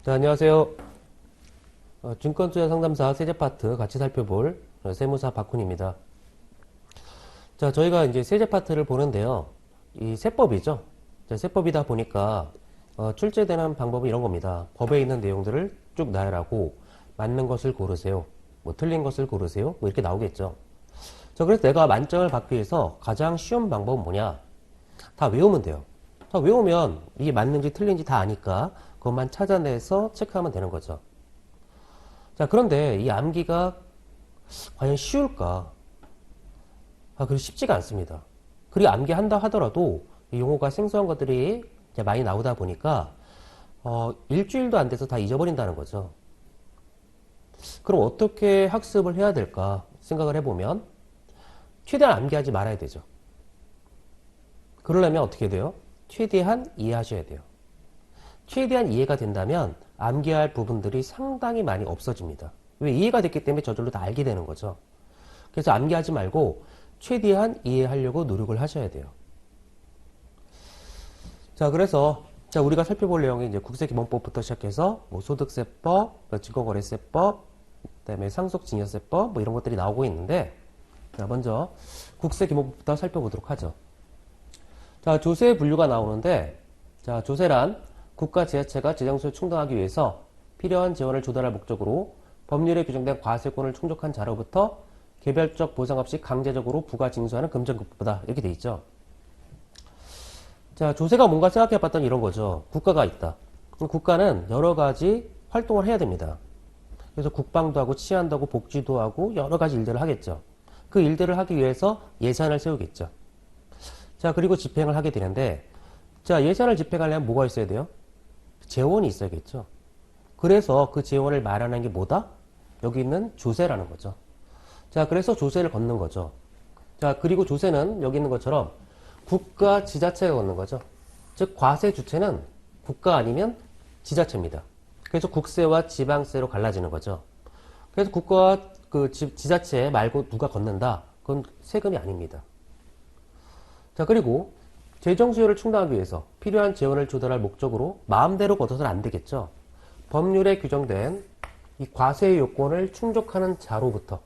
자, 안녕하세요. 증권투자 상담사 세제 파트 같이 살펴볼 세무사 박훈입니다. 자, 저희가 이제 세제 파트를 보는데요. 이 세법이죠. 자, 세법이다 보니까 출제되는 방법은 이런 겁니다. 법에 있는 내용들을 쭉 나열하고 맞는 것을 고르세요. 뭐 틀린 것을 고르세요. 뭐 이렇게 나오겠죠. 자, 그래서 내가 만점을 받기 위해서 가장 쉬운 방법은 뭐냐? 다 외우면 돼요. 다 외우면 이게 맞는지 틀린지 다 아니까 그것만 찾아내서 체크하면 되는 거죠. 자, 그런데 이 암기가 과연 쉬울까? 그게 쉽지가 않습니다. 그리고 암기한다 하더라도 이 용어가 생소한 것들이 이제 많이 나오다 보니까 일주일도 안 돼서 다 잊어버린다는 거죠. 그럼 어떻게 학습을 해야 될까 생각을 해보면 최대한 암기하지 말아야 되죠. 그러려면 어떻게 돼요? 최대한 이해하셔야 돼요. 최대한 이해가 된다면 암기할 부분들이 상당히 많이 없어집니다. 왜? 이해가 됐기 때문에 저절로 다 알게 되는 거죠. 그래서 암기하지 말고 최대한 이해하려고 노력을 하셔야 돼요. 자, 그래서 우리가 살펴볼 내용이 이제 국세기본법부터 시작해서 뭐 소득세법, 증권거래세법, 그다음에 상속증여세법 뭐 이런 것들이 나오고 있는데, 자, 먼저 국세기본법부터 살펴보도록 하죠. 자, 조세 분류가 나오는데, 자, 조세란 국가 지자체가 재정수를 충당하기 위해서 필요한 재원을 조달할 목적으로 법률에 규정된 과세권을 충족한 자로부터 개별적 보상 없이 강제적으로 부과 징수하는 금전급부다. 이렇게 돼 있죠. 자, 조세가 뭔가 생각해 봤더니 이런 거죠. 국가가 있다. 그럼 국가는 여러 가지 활동을 해야 됩니다. 그래서 국방도 하고 치안도 하고 복지도 하고 여러 가지 일들을 하겠죠. 그 일들을 하기 위해서 예산을 세우겠죠. 자, 그리고 집행을 하게 되는데, 자, 예산을 집행하려면 뭐가 있어야 돼요? 재원이 있어야겠죠. 그래서 그 재원을 마련하는 게 뭐다? 여기 있는 조세라는 거죠. 자, 그래서 조세를 걷는 거죠. 자, 그리고 조세는 여기 있는 것처럼 국가 지자체가 걷는 거죠. 즉, 과세 주체는 국가 아니면 지자체입니다. 그래서 국세와 지방세로 갈라지는 거죠. 그래서 국가와 그 지자체 말고 누가 걷는다? 그건 세금이 아닙니다. 자, 그리고 재정 수요를 충당하기 위해서 필요한 재원을 조달할 목적으로 마음대로 걷어서는 안 되겠죠. 법률에 규정된 이 과세 요건을 충족하는 자로부터,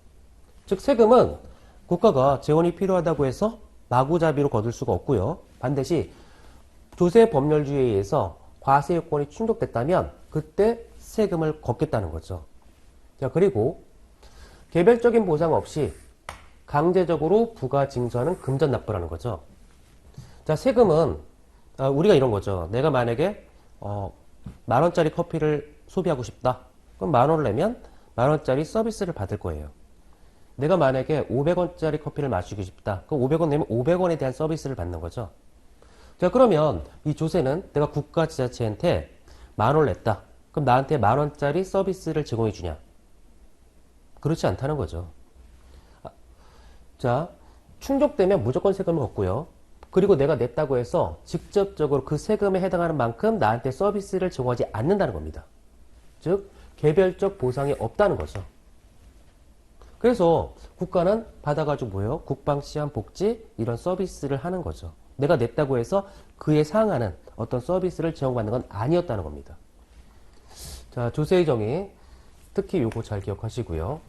즉 세금은 국가가 재원이 필요하다고 해서 마구잡이로 거둘 수가 없고요. 반드시 조세 법률주의에 의해서 과세 요건이 충족됐다면 그때 세금을 걷겠다는 거죠. 자, 그리고 개별적인 보상 없이 강제적으로 부과 징수하는 금전납부라는 거죠. 자, 세금은 우리가 이런 거죠. 내가 만약에 10,000원짜리 커피를 소비하고 싶다. 그럼 10,000원을 내면 10,000원짜리 서비스를 받을 거예요. 내가 만약에 500원짜리 커피를 마시고 싶다. 그럼 500원 내면 500원에 대한 서비스를 받는 거죠. 자, 그러면 이 조세는 내가 국가 지자체한테 10,000원을 냈다. 그럼 나한테 10,000원짜리 서비스를 제공해 주냐? 그렇지 않다는 거죠. 자, 충족되면 무조건 세금을 걷고요. 그리고 내가 냈다고 해서 직접적으로 그 세금에 해당하는 만큼 나한테 서비스를 제공하지 않는다는 겁니다. 즉, 개별적 보상이 없다는 거죠. 그래서 국가는 받아가지고 뭐예요? 국방, 치안, 복지 이런 서비스를 하는 거죠. 내가 냈다고 해서 그에 상하는 어떤 서비스를 제공받는 건 아니었다는 겁니다. 자, 조세의 정의 특히 요거 잘 기억하시고요.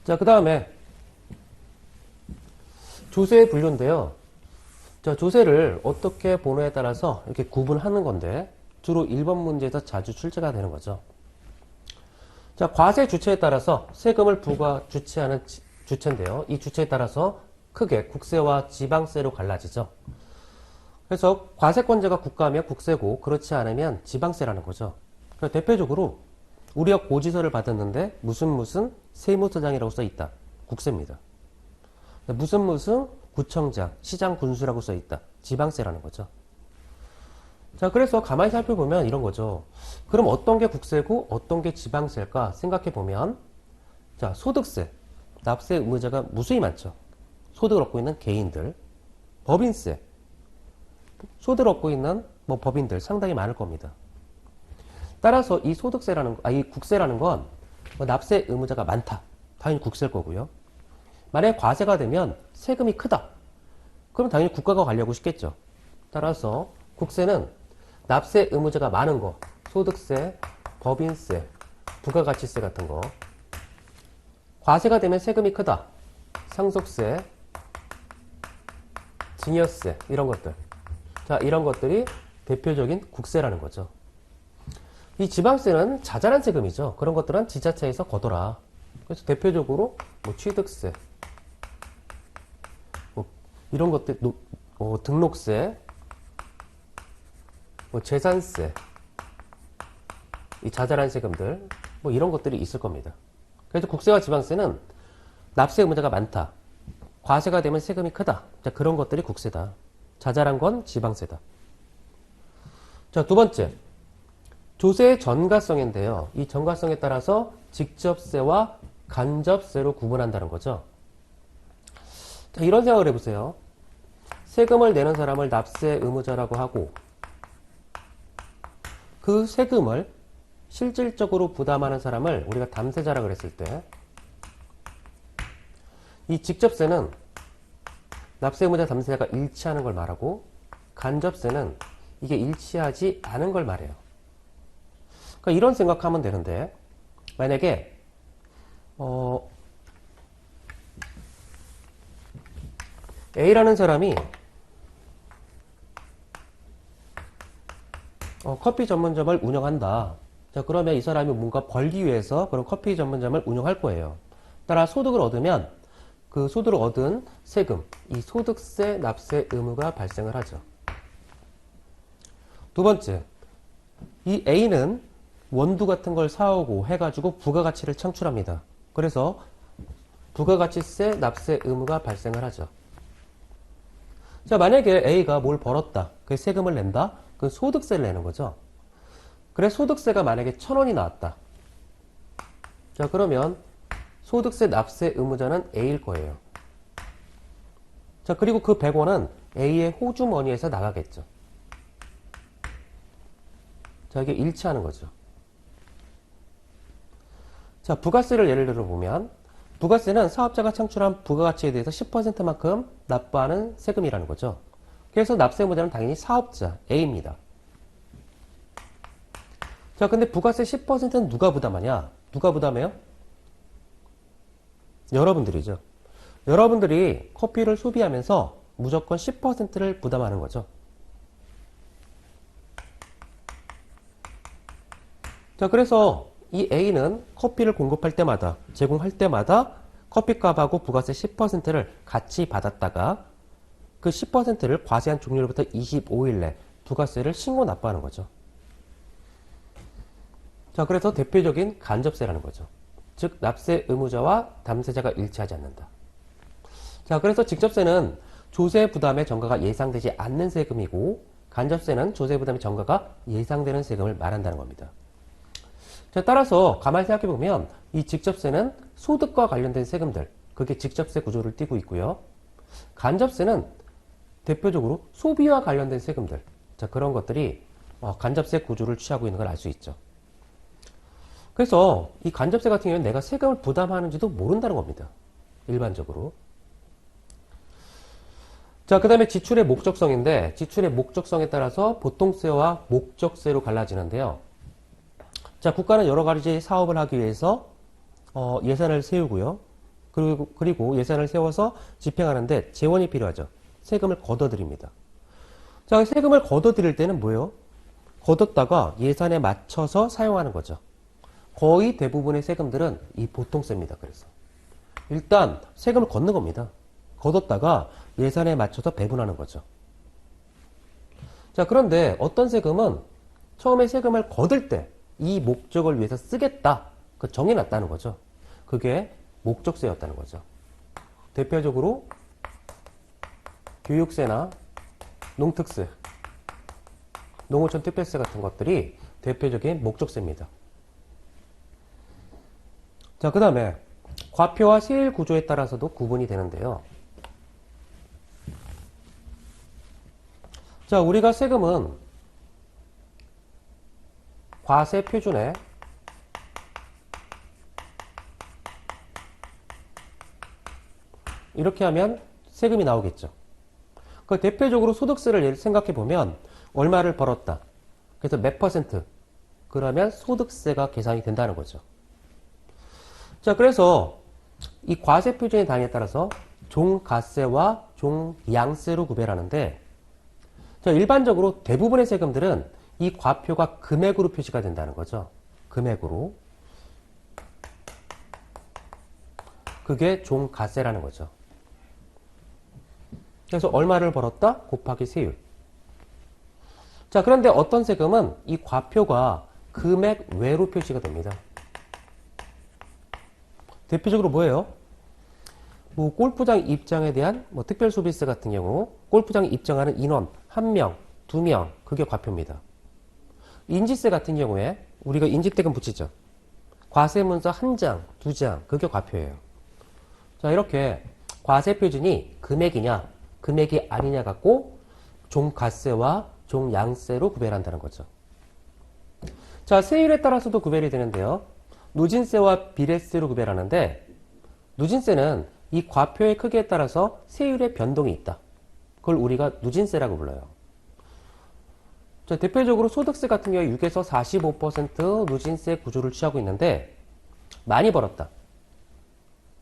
자, 그 다음에 조세의 분류인데요. 자, 조세를 어떻게 보느냐에 따라서 이렇게 구분하는 건데 주로 1번 문제에서 자주 출제가 되는 거죠. 자, 과세 주체에 따라서 세금을 부과 주체하는 주체인데요. 이 주체에 따라서 크게 국세와 지방세로 갈라지죠. 그래서 과세권자가 국가면 국세고 그렇지 않으면 지방세라는 거죠. 대표적으로 우리가 고지서를 받았는데 무슨 세무서장이라고 써 있다. 국세입니다. 무슨 구청장, 시장 군수라고 써 있다. 지방세라는 거죠. 자, 그래서 가만히 살펴보면 이런 거죠. 그럼 어떤 게 국세고 어떤 게 지방세일까 생각해 보면, 자, 소득세, 납세 의무자가 무수히 많죠. 소득을 얻고 있는 개인들, 법인세, 소득을 얻고 있는 뭐 법인들 상당히 많을 겁니다. 따라서 이 이 국세라는 건 납세 의무자가 많다. 당연히 국세일 거고요. 만약에 과세가 되면 세금이 크다. 그럼 당연히 국가가 관리하고 싶겠죠. 따라서 국세는 납세 의무자가 많은 거, 소득세, 법인세, 부가가치세 같은 거. 과세가 되면 세금이 크다. 상속세, 증여세, 이런 것들. 자, 이런 것들이 대표적인 국세라는 거죠. 이 지방세는 자잘한 세금이죠. 그런 것들은 지자체에서 걷어라. 그래서 대표적으로 뭐 취득세, 뭐 이런 것들, 등록세, 뭐 재산세, 이 자잘한 세금들, 뭐 이런 것들이 있을 겁니다. 그래서 국세와 지방세는 납세 의무자가 많다. 과세가 되면 세금이 크다. 자, 그런 것들이 국세다. 자잘한 건 지방세다. 자, 두 번째. 조세의 전가성인데요. 이 전가성에 따라서 직접세와 간접세로 구분한다는 거죠. 자, 이런 생각을 해보세요. 세금을 내는 사람을 납세 의무자라고 하고 그 세금을 실질적으로 부담하는 사람을 우리가 담세자라 그랬을 때 이 직접세는 납세 의무자 담세자가 일치하는 걸 말하고 간접세는 이게 일치하지 않은 걸 말해요. 그러니까 이런 생각하면 되는데 만약에 A라는 사람이 커피 전문점을 운영한다. 자, 그러면 이 사람이 뭔가 벌기 위해서 그런 커피 전문점을 운영할 거예요. 따라 소득을 얻으면 그 소득을 얻은 세금, 이 소득세 납세 의무가 발생을 하죠. 두 번째, 이 A는 원두 같은 걸 사오고 해가지고 부가가치를 창출합니다. 그래서 부가가치세 납세 의무가 발생을 하죠. 자, 만약에 A가 뭘 벌었다. 그 세금을 낸다. 그 소득세를 내는 거죠. 그래 소득세가 만약에 1,000원이 나왔다. 자, 그러면 소득세 납세 의무자는 A일 거예요. 자, 그리고 그 100원은 A의 호주머니에서 나가겠죠. 자, 이게 일치하는 거죠. 자, 부가세를 예를 들어 보면 부가세는 사업자가 창출한 부가가치에 대해서 10%만큼 납부하는 세금이라는 거죠. 그래서 납세 의무자는 당연히 사업자 A입니다. 자, 근데 부가세 10%는 누가 부담하냐? 누가 부담해요? 여러분들이죠. 여러분들이 커피를 소비하면서 무조건 10%를 부담하는 거죠. 자, 그래서 이 A는 커피를 공급할 때마다, 제공할 때마다 커피값하고 부가세 10%를 같이 받았다가 그 10%를 과세한 종료로부터 25일 내 부가세를 신고 납부하는 거죠. 자, 그래서 대표적인 간접세라는 거죠. 즉, 납세 의무자와 담세자가 일치하지 않는다. 자, 그래서 직접세는 조세 부담의 전가가 예상되지 않는 세금이고 간접세는 조세 부담의 전가가 예상되는 세금을 말한다는 겁니다. 자, 따라서 가만히 생각해 보면 이 직접세는 소득과 관련된 세금들, 그게 직접세 구조를 띠고 있고요. 간접세는 대표적으로 소비와 관련된 세금들, 자, 그런 것들이 간접세 구조를 취하고 있는 걸 알 수 있죠. 그래서 이 간접세 같은 경우는 내가 세금을 부담하는지도 모른다는 겁니다. 일반적으로. 자, 그 다음에 지출의 목적성인데 지출의 목적성에 따라서 보통세와 목적세로 갈라지는데요. 자, 국가는 여러 가지 사업을 하기 위해서 예산을 세우고요. 그리고 예산을 세워서 집행하는데 재원이 필요하죠. 세금을 걷어들입니다. 자, 세금을 걷어들일 때는 뭐예요? 걷었다가 예산에 맞춰서 사용하는 거죠. 거의 대부분의 세금들은 이 보통세입니다. 그래서 일단 세금을 걷는 겁니다. 걷었다가 예산에 맞춰서 배분하는 거죠. 자, 그런데 어떤 세금은 처음에 세금을 걷을 때 이 목적을 위해서 쓰겠다. 그 정해놨다는 거죠. 그게 목적세였다는 거죠. 대표적으로 교육세나 농특세, 농어촌 특별세 같은 것들이 대표적인 목적세입니다. 자, 그 다음에 과표와 세일 구조에 따라서도 구분이 되는데요. 자, 우리가 세금은 과세 표준에 이렇게 하면 세금이 나오겠죠. 그 대표적으로 소득세를 생각해 보면 얼마를 벌었다. 그래서 몇 퍼센트? 그러면 소득세가 계산이 된다는 거죠. 자, 그래서 이 과세 표준의 단위에 따라서 종가세와 종양세로 구별하는데, 자, 일반적으로 대부분의 세금들은 이 과표가 금액으로 표시가 된다는 거죠. 금액으로. 그게 종가세라는 거죠. 그래서 얼마를 벌었다? 곱하기 세율. 자, 그런데 어떤 세금은 이 과표가 금액 외로 표시가 됩니다. 대표적으로 뭐예요? 뭐 골프장 입장에 대한 뭐 특별 소비세 같은 경우 골프장에 입장하는 인원 1명, 2명 그게 과표입니다. 인지세 같은 경우에 우리가 인지대금 붙이죠. 과세문서 1장, 2장 그게 과표예요. 자, 이렇게 과세 표준이 금액이냐 금액이 아니냐 갖고 종가세와 종양세로 구별한다는 거죠. 자, 세율에 따라서도 구별이 되는데요. 누진세와 비례세로 구별하는데, 누진세는 이 과표의 크기에 따라서 세율의 변동이 있다. 그걸 우리가 누진세라고 불러요. 자, 대표적으로 소득세 같은 경우에 6에서 45% 누진세 구조를 취하고 있는데, 많이 벌었다.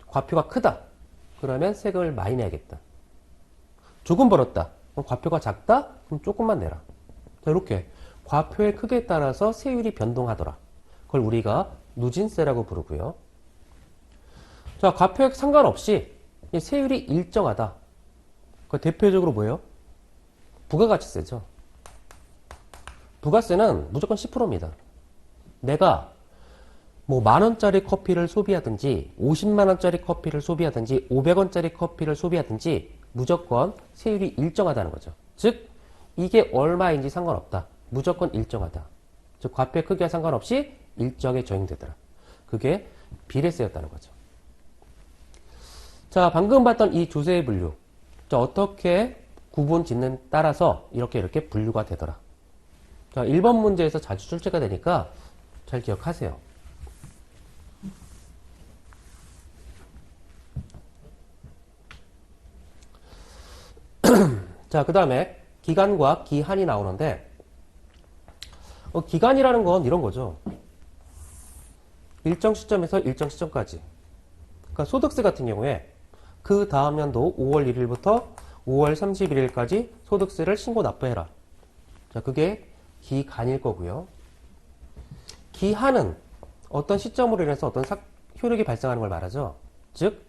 과표가 크다. 그러면 세금을 많이 내야겠다. 조금 벌었다. 그럼 과표가 작다? 그럼 조금만 내라. 자, 이렇게 과표의 크기에 따라서 세율이 변동하더라. 그걸 우리가 누진세라고 부르고요. 자, 과표에 상관없이 세율이 일정하다. 그 대표적으로 뭐예요? 부가가치세죠. 부가세는 무조건 10%입니다. 내가 뭐 만원짜리 커피를 소비하든지 50만원짜리 커피를 소비하든지 500원짜리 커피를 소비하든지 무조건 세율이 일정하다는 거죠. 즉 이게 얼마인지 상관없다. 무조건 일정하다. 즉 과표의 크기와 상관없이 일정에 적용되더라. 그게 비례세였다는 거죠. 자, 방금 봤던 이 두 세의 분류. 자, 어떻게 구분 짓는 따라서 이렇게 분류가 되더라. 자, 1번 문제에서 자주 출제가 되니까 잘 기억하세요. 자, 그 다음에 기간과 기한이 나오는데, 기간이라는 건 이런 거죠. 일정 시점에서 일정 시점까지. 그러니까 소득세 같은 경우에 그 다음 연도 5월 1일부터 5월 31일까지 소득세를 신고 납부해라. 자, 그게 기간일 거고요. 기한은 어떤 시점으로 인해서 어떤 효력이 발생하는 걸 말하죠. 즉,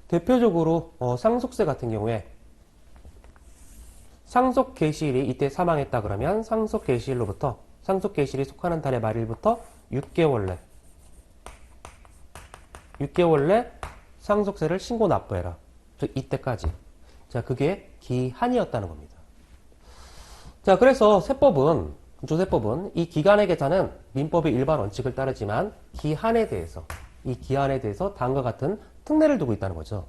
대표적으로 상속세 같은 경우에 상속 개시일이 이때 사망했다 그러면 상속 개시일로부터 상속 개시일이 속하는 달의 말일부터 6개월 내 상속세를 신고 납부해라. 즉 이때까지. 자, 그게 기한이었다는 겁니다. 자, 그래서 조세법은 이 기간의 계산은 민법의 일반 원칙을 따르지만 이 기한에 대해서 다음과 같은 특례를 두고 있다는 거죠.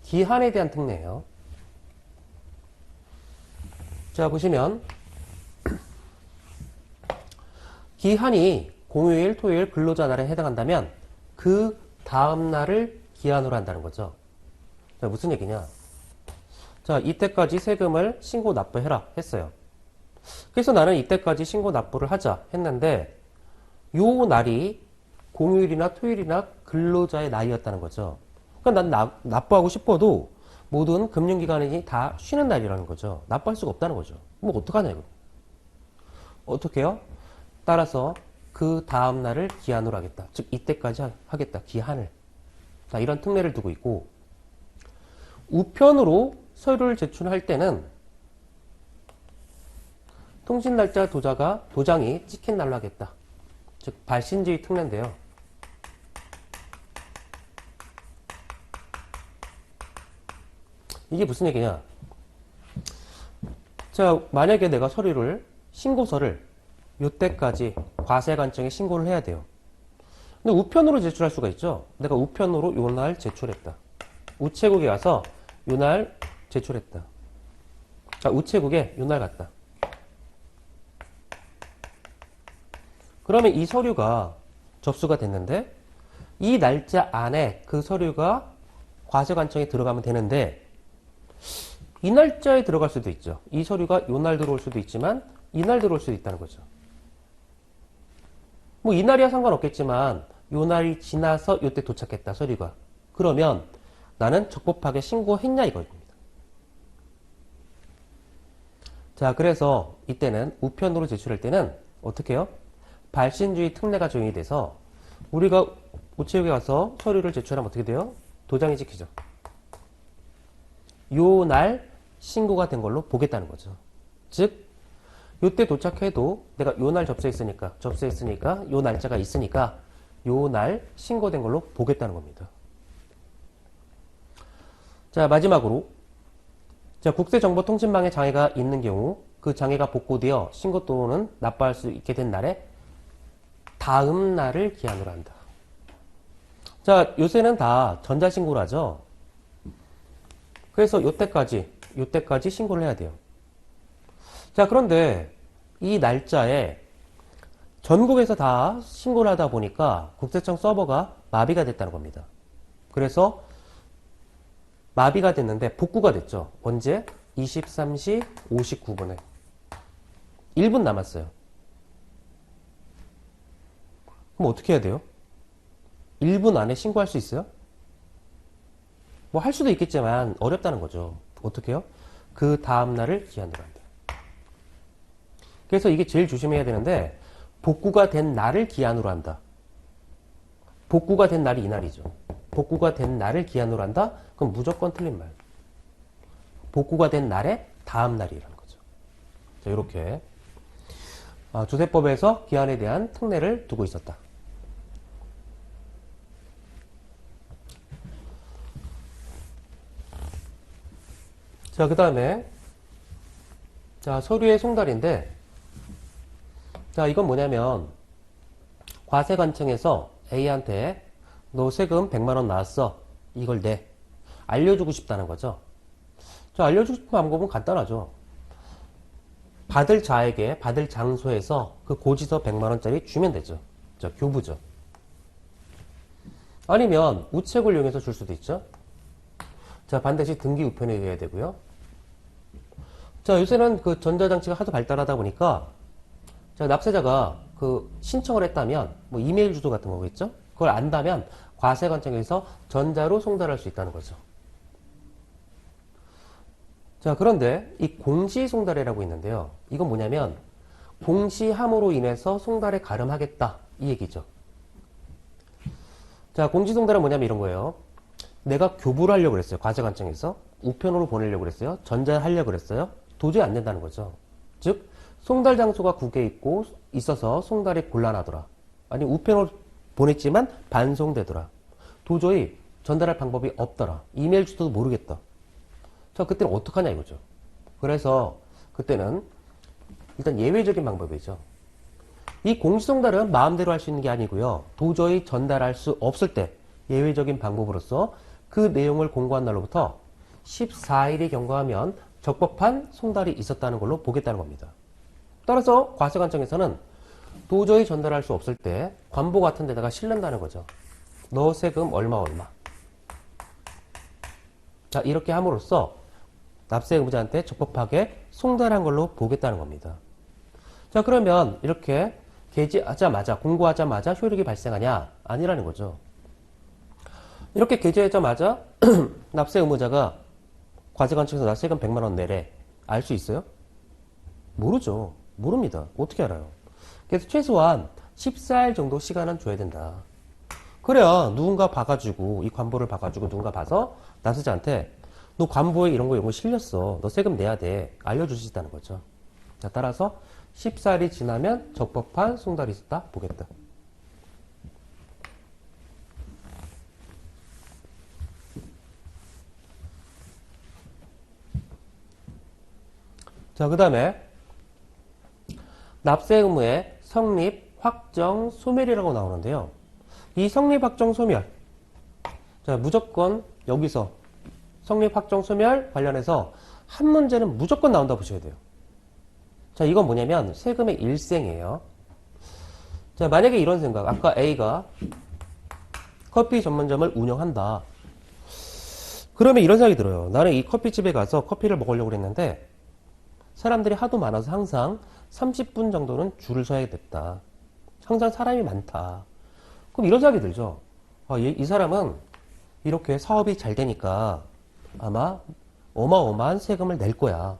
기한에 대한 특례예요. 자, 보시면 기한이 공휴일, 토요일, 근로자 날에 해당한다면 그 다음 날을 기한으로 한다는 거죠. 자, 무슨 얘기냐? 자, 이때까지 세금을 신고 납부해라 했어요. 그래서 나는 이때까지 신고 납부를 하자 했는데 요 날이 공휴일이나 토요일이나 근로자의 날이었다는 거죠. 그러니까 난 납부하고 싶어도 모든 금융기관이 다 쉬는 날이라는 거죠. 납부할 수가 없다는 거죠. 뭐 어떡하냐 이거. 어떻게 해요? 따라서 그 다음 날을 기한으로 하겠다. 즉 이때까지 하겠다. 기한을. 자, 이런 특례를 두고 있고, 우편으로 서류를 제출할 때는 통신날짜 도장이 찍힌 날로 하겠다. 즉 발신지의 특례인데요. 이게 무슨 얘기냐? 자, 만약에 내가 신고서를 요때까지 과세관청에 신고를 해야 돼요. 근데 우편으로 제출할 수가 있죠. 내가 우편으로 요날 제출했다. 우체국에 가서 요날 제출했다. 자, 우체국에 요날 갔다. 그러면 이 서류가 접수가 됐는데 이 날짜 안에 그 서류가 과세관청에 들어가면 되는데 이 날짜에 들어갈 수도 있죠. 이 서류가 요 날 들어올 수도 있지만 이날 들어올 수도 있다는 거죠. 뭐 이날이야 상관없겠지만 요 날이 지나서 요때 도착했다 서류가. 그러면 나는 적법하게 신고했냐 이겁니다. 자, 그래서 이때는 우편으로 제출할 때는 어떻게 해요? 발신주의 특례가 적용이 돼서 우리가 우체국에 가서 서류를 제출하면 어떻게 돼요? 도장이 찍히죠. 요 날 신고가 된 걸로 보겠다는 거죠. 즉 요때 도착해도 내가 요 날 접수했으니까 요 날짜가 있으니까 요 날 신고된 걸로 보겠다는 겁니다. 자, 마지막으로 자, 국세정보통신망에 장애가 있는 경우 그 장애가 복구되어 신고 또는 납부할 수 있게 된 날에 다음 날을 기한으로 한다. 자, 요새는 다 전자신고를 하죠. 그래서 요때까지 신고를 해야 돼요. 자, 그런데 이 날짜에 전국에서 다 신고를 하다 보니까 국세청 서버가 마비가 됐다는 겁니다. 그래서 마비가 됐는데 복구가 됐죠. 언제? 23시 59분에. 1분 남았어요. 그럼 어떻게 해야 돼요? 1분 안에 신고할 수 있어요? 뭐 할 수도 있겠지만 어렵다는 거죠. 어떻게 해요? 그 다음날을 기한으로 한다. 그래서 이게 제일 조심해야 되는데 복구가 된 날을 기한으로 한다. 복구가 된 날이 이날이죠. 복구가 된 날을 기한으로 한다? 그럼 무조건 틀린 말. 복구가 된 날의 다음 날이라는 거죠. 자, 이렇게 조세법에서 기한에 대한 특례를 두고 있었다. 자, 그 다음에 자, 서류의 송달인데 자, 이건 뭐냐면 과세관청에서 A한테 너 세금 100만원 나왔어. 이걸 내. 알려주고 싶다는 거죠. 자, 알려주고 싶은 방법은 간단하죠. 받을 자에게 받을 장소에서 그 고지서 100만원짜리 주면 되죠. 자, 교부죠. 아니면 우체국을 이용해서 줄 수도 있죠. 자, 반드시 등기 우편에 의해야 되고요. 자, 요새는 그 전자장치가 하도 발달하다 보니까 자, 납세자가 그 신청을 했다면 뭐 이메일 주소 같은 거겠죠? 그걸 안다면 과세관청에서 전자로 송달할 수 있다는 거죠. 자, 그런데 이 공시송달이라고 있는데요. 이건 뭐냐면 공시함으로 인해서 송달에 가름하겠다 이 얘기죠. 자, 공시송달은 뭐냐면 이런 거예요. 내가 교부를 하려고 그랬어요. 과세관청에서 우편으로 보내려고 그랬어요. 전자하려고 그랬어요. 도저히 안 된다는 거죠. 즉 송달 장소가 국에 있어서 송달이 곤란하더라. 아니 우편으로 보냈지만 반송되더라. 도저히 전달할 방법이 없더라. 이메일 주소도 모르겠다. 자, 그때는 어떡하냐 이거죠. 그래서 그때는 일단 예외적인 방법이죠. 이 공시송달은 마음대로 할 수 있는 게 아니고요. 도저히 전달할 수 없을 때 예외적인 방법으로서 그 내용을 공고한 날로부터 14일이 경과하면 적법한 송달이 있었다는 걸로 보겠다는 겁니다. 따라서 과세관청에서는 도저히 전달할 수 없을 때 관보 같은 데다가 실른다는 거죠. 너 세금 얼마. 자, 이렇게 함으로써 납세 의무자한테 적법하게 송달한 걸로 보겠다는 겁니다. 자, 그러면 이렇게 게재하자마자 공고하자마자 효력이 발생하냐? 아니라는 거죠. 이렇게 게재하자마자 납세 의무자가 과세관청에서 나 세금 100만 원 내래. 알 수 있어요? 모르죠. 모릅니다. 어떻게 알아요? 그래서 최소한 14일 정도 시간은 줘야 된다. 그래야 누군가 봐가지고 이 관보를 봐가지고 누군가 봐서 납세자한테 너 관보에 이런 거 실렸어. 너 세금 내야 돼. 알려줄 수 있다는 거죠. 자, 따라서 14일이 지나면 적법한 송달이 있었다 보겠다. 자, 그 다음에 납세 의무의 성립, 확정, 소멸이라고 나오는데요. 이 성립, 확정, 소멸. 자, 무조건 여기서 성립, 확정, 소멸 관련해서 한 문제는 무조건 나온다 보셔야 돼요. 자, 이건 뭐냐면 세금의 일생이에요. 자, 만약에 이런 생각. 아까 A가 커피 전문점을 운영한다. 그러면 이런 생각이 들어요. 나는 이 커피집에 가서 커피를 먹으려고 그랬는데 사람들이 하도 많아서 항상 30분 정도는 줄을 서야겠다. 항상 사람이 많다. 그럼 이런 생각이 들죠. 이 사람은 이렇게 사업이 잘 되니까 아마 어마어마한 세금을 낼 거야.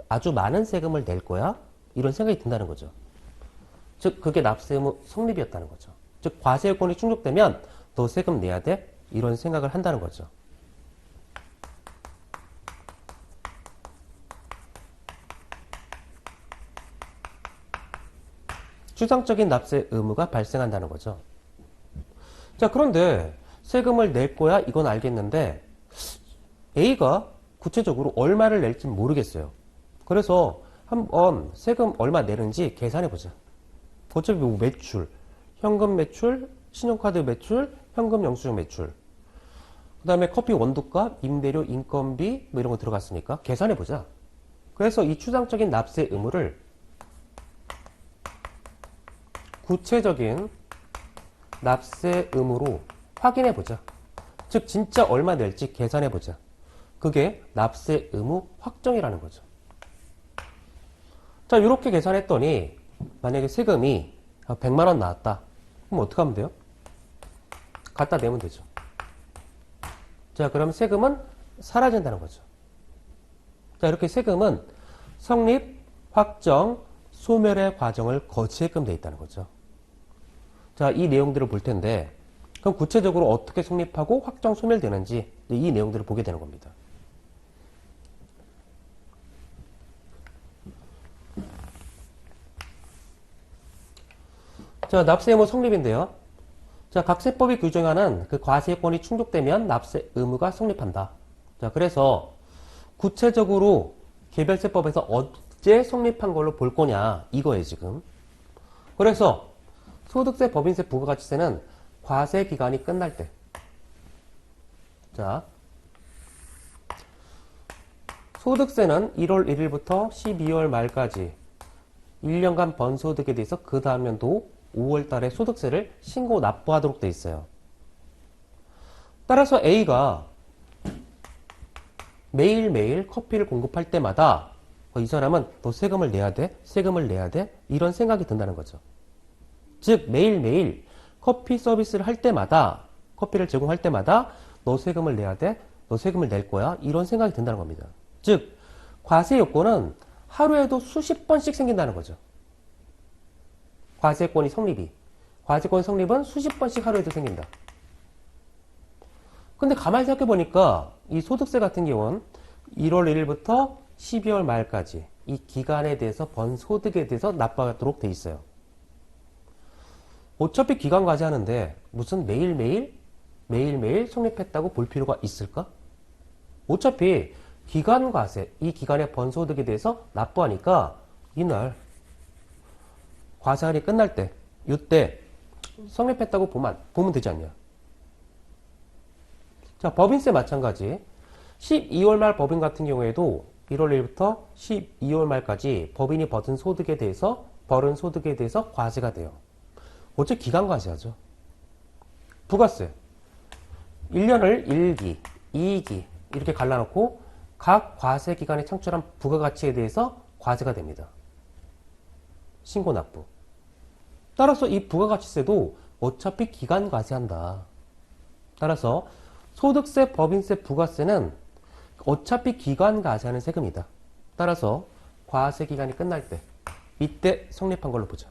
아주 많은 세금을 낼 거야. 이런 생각이 든다는 거죠. 즉 그게 납세 의무 성립이었다는 거죠. 즉 과세 요건이 충족되면 너 세금 내야 돼. 이런 생각을 한다는 거죠. 추상적인 납세 의무가 발생한다는 거죠. 자, 그런데 세금을 낼 거야? 이건 알겠는데 A가 구체적으로 얼마를 낼지 모르겠어요. 그래서 한번 세금 얼마 내는지 계산해 보자. 어차피 뭐 매출, 현금 매출, 신용카드 매출, 현금 영수증 매출, 그 다음에 커피 원두값, 임대료, 인건비 뭐 이런 거 들어갔으니까 계산해 보자. 그래서 이 추상적인 납세 의무를 구체적인 납세 의무로 확인해 보자. 즉 진짜 얼마 낼지 계산해 보자. 그게 납세 의무 확정이라는 거죠. 자, 이렇게 계산했더니 만약에 세금이 100만 원 나왔다. 그럼 어떻게 하면 돼요? 갖다 내면 되죠. 자, 그럼 세금은 사라진다는 거죠. 자, 이렇게 세금은 성립, 확정, 소멸의 과정을 거치게끔 되어 있다는 거죠. 자, 이 내용들을 볼 텐데 그럼 구체적으로 어떻게 성립하고 확정, 소멸되는지 이 내용들을 보게 되는 겁니다. 자, 납세 의무 성립인데요. 자, 각 세법이 규정하는 그 과세권이 충족되면 납세 의무가 성립한다. 자, 그래서 구체적으로 개별세법에서 언제 성립한 걸로 볼 거냐 이거예요, 지금. 그래서 소득세, 법인세, 부가가치세는 과세 기간이 끝날 때. 자, 소득세는 1월 1일부터 12월 말까지 1년간 번 소득에 대해서 그 다음 연도 5월 달에 소득세를 신고 납부하도록 돼 있어요. 따라서 A가 매일매일 커피를 공급할 때마다 이 사람은 너 세금을 내야 돼? 세금을 내야 돼? 이런 생각이 든다는 거죠. 즉 매일매일 커피 서비스를 할 때마다 커피를 제공할 때마다 너 세금을 내야 돼? 너 세금을 낼 거야? 이런 생각이 든다는 겁니다. 즉 과세 요건은 하루에도 수십 번씩 생긴다는 거죠. 과세권이 성립이. 과세권 성립은 수십 번씩 하루에도 생긴다. 근데 가만히 생각해 보니까 이 소득세 같은 경우는 1월 1일부터 12월 말까지 이 기간에 대해서 번 소득에 대해서 납부하도록 돼 있어요. 어차피 기간 과세하는데 무슨 매일매일 성립했다고 볼 필요가 있을까? 어차피 기간 과세, 이 기간의 번 소득에 대해서 납부하니까 이날 과세할이 끝날 때, 이때 성립했다고 보면 되지 않냐. 자, 법인세 마찬가지. 12월 말 법인 같은 경우에도 1월 1일부터 12월 말까지 법인이 벌은 소득에 대해서 과세가 돼요. 어째 기간 과세하죠. 부가세. 1년을 1기, 2기 이렇게 갈라놓고 각 과세 기간에 창출한 부가가치에 대해서 과세가 됩니다. 신고 납부. 따라서 이 부가가치세도 어차피 기간 과세한다. 따라서 소득세, 법인세, 부가세는 어차피 기간 과세하는 세금이다. 따라서 과세 기간이 끝날 때 이때 성립한 걸로 보자.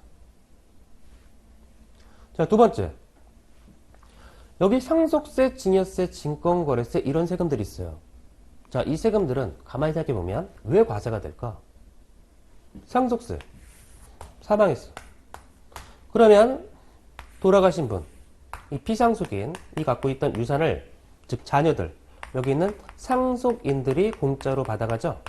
자, 두 번째. 여기 상속세, 증여세, 증권거래세 이런 세금들이 있어요. 자, 이 세금들은 가만히 생각해보면 왜 과세가 될까? 상속세. 사망했어. 그러면 돌아가신 분, 이 피상속인, 이 갖고 있던 유산을, 즉 자녀들, 여기 있는 상속인들이 공짜로 받아가죠.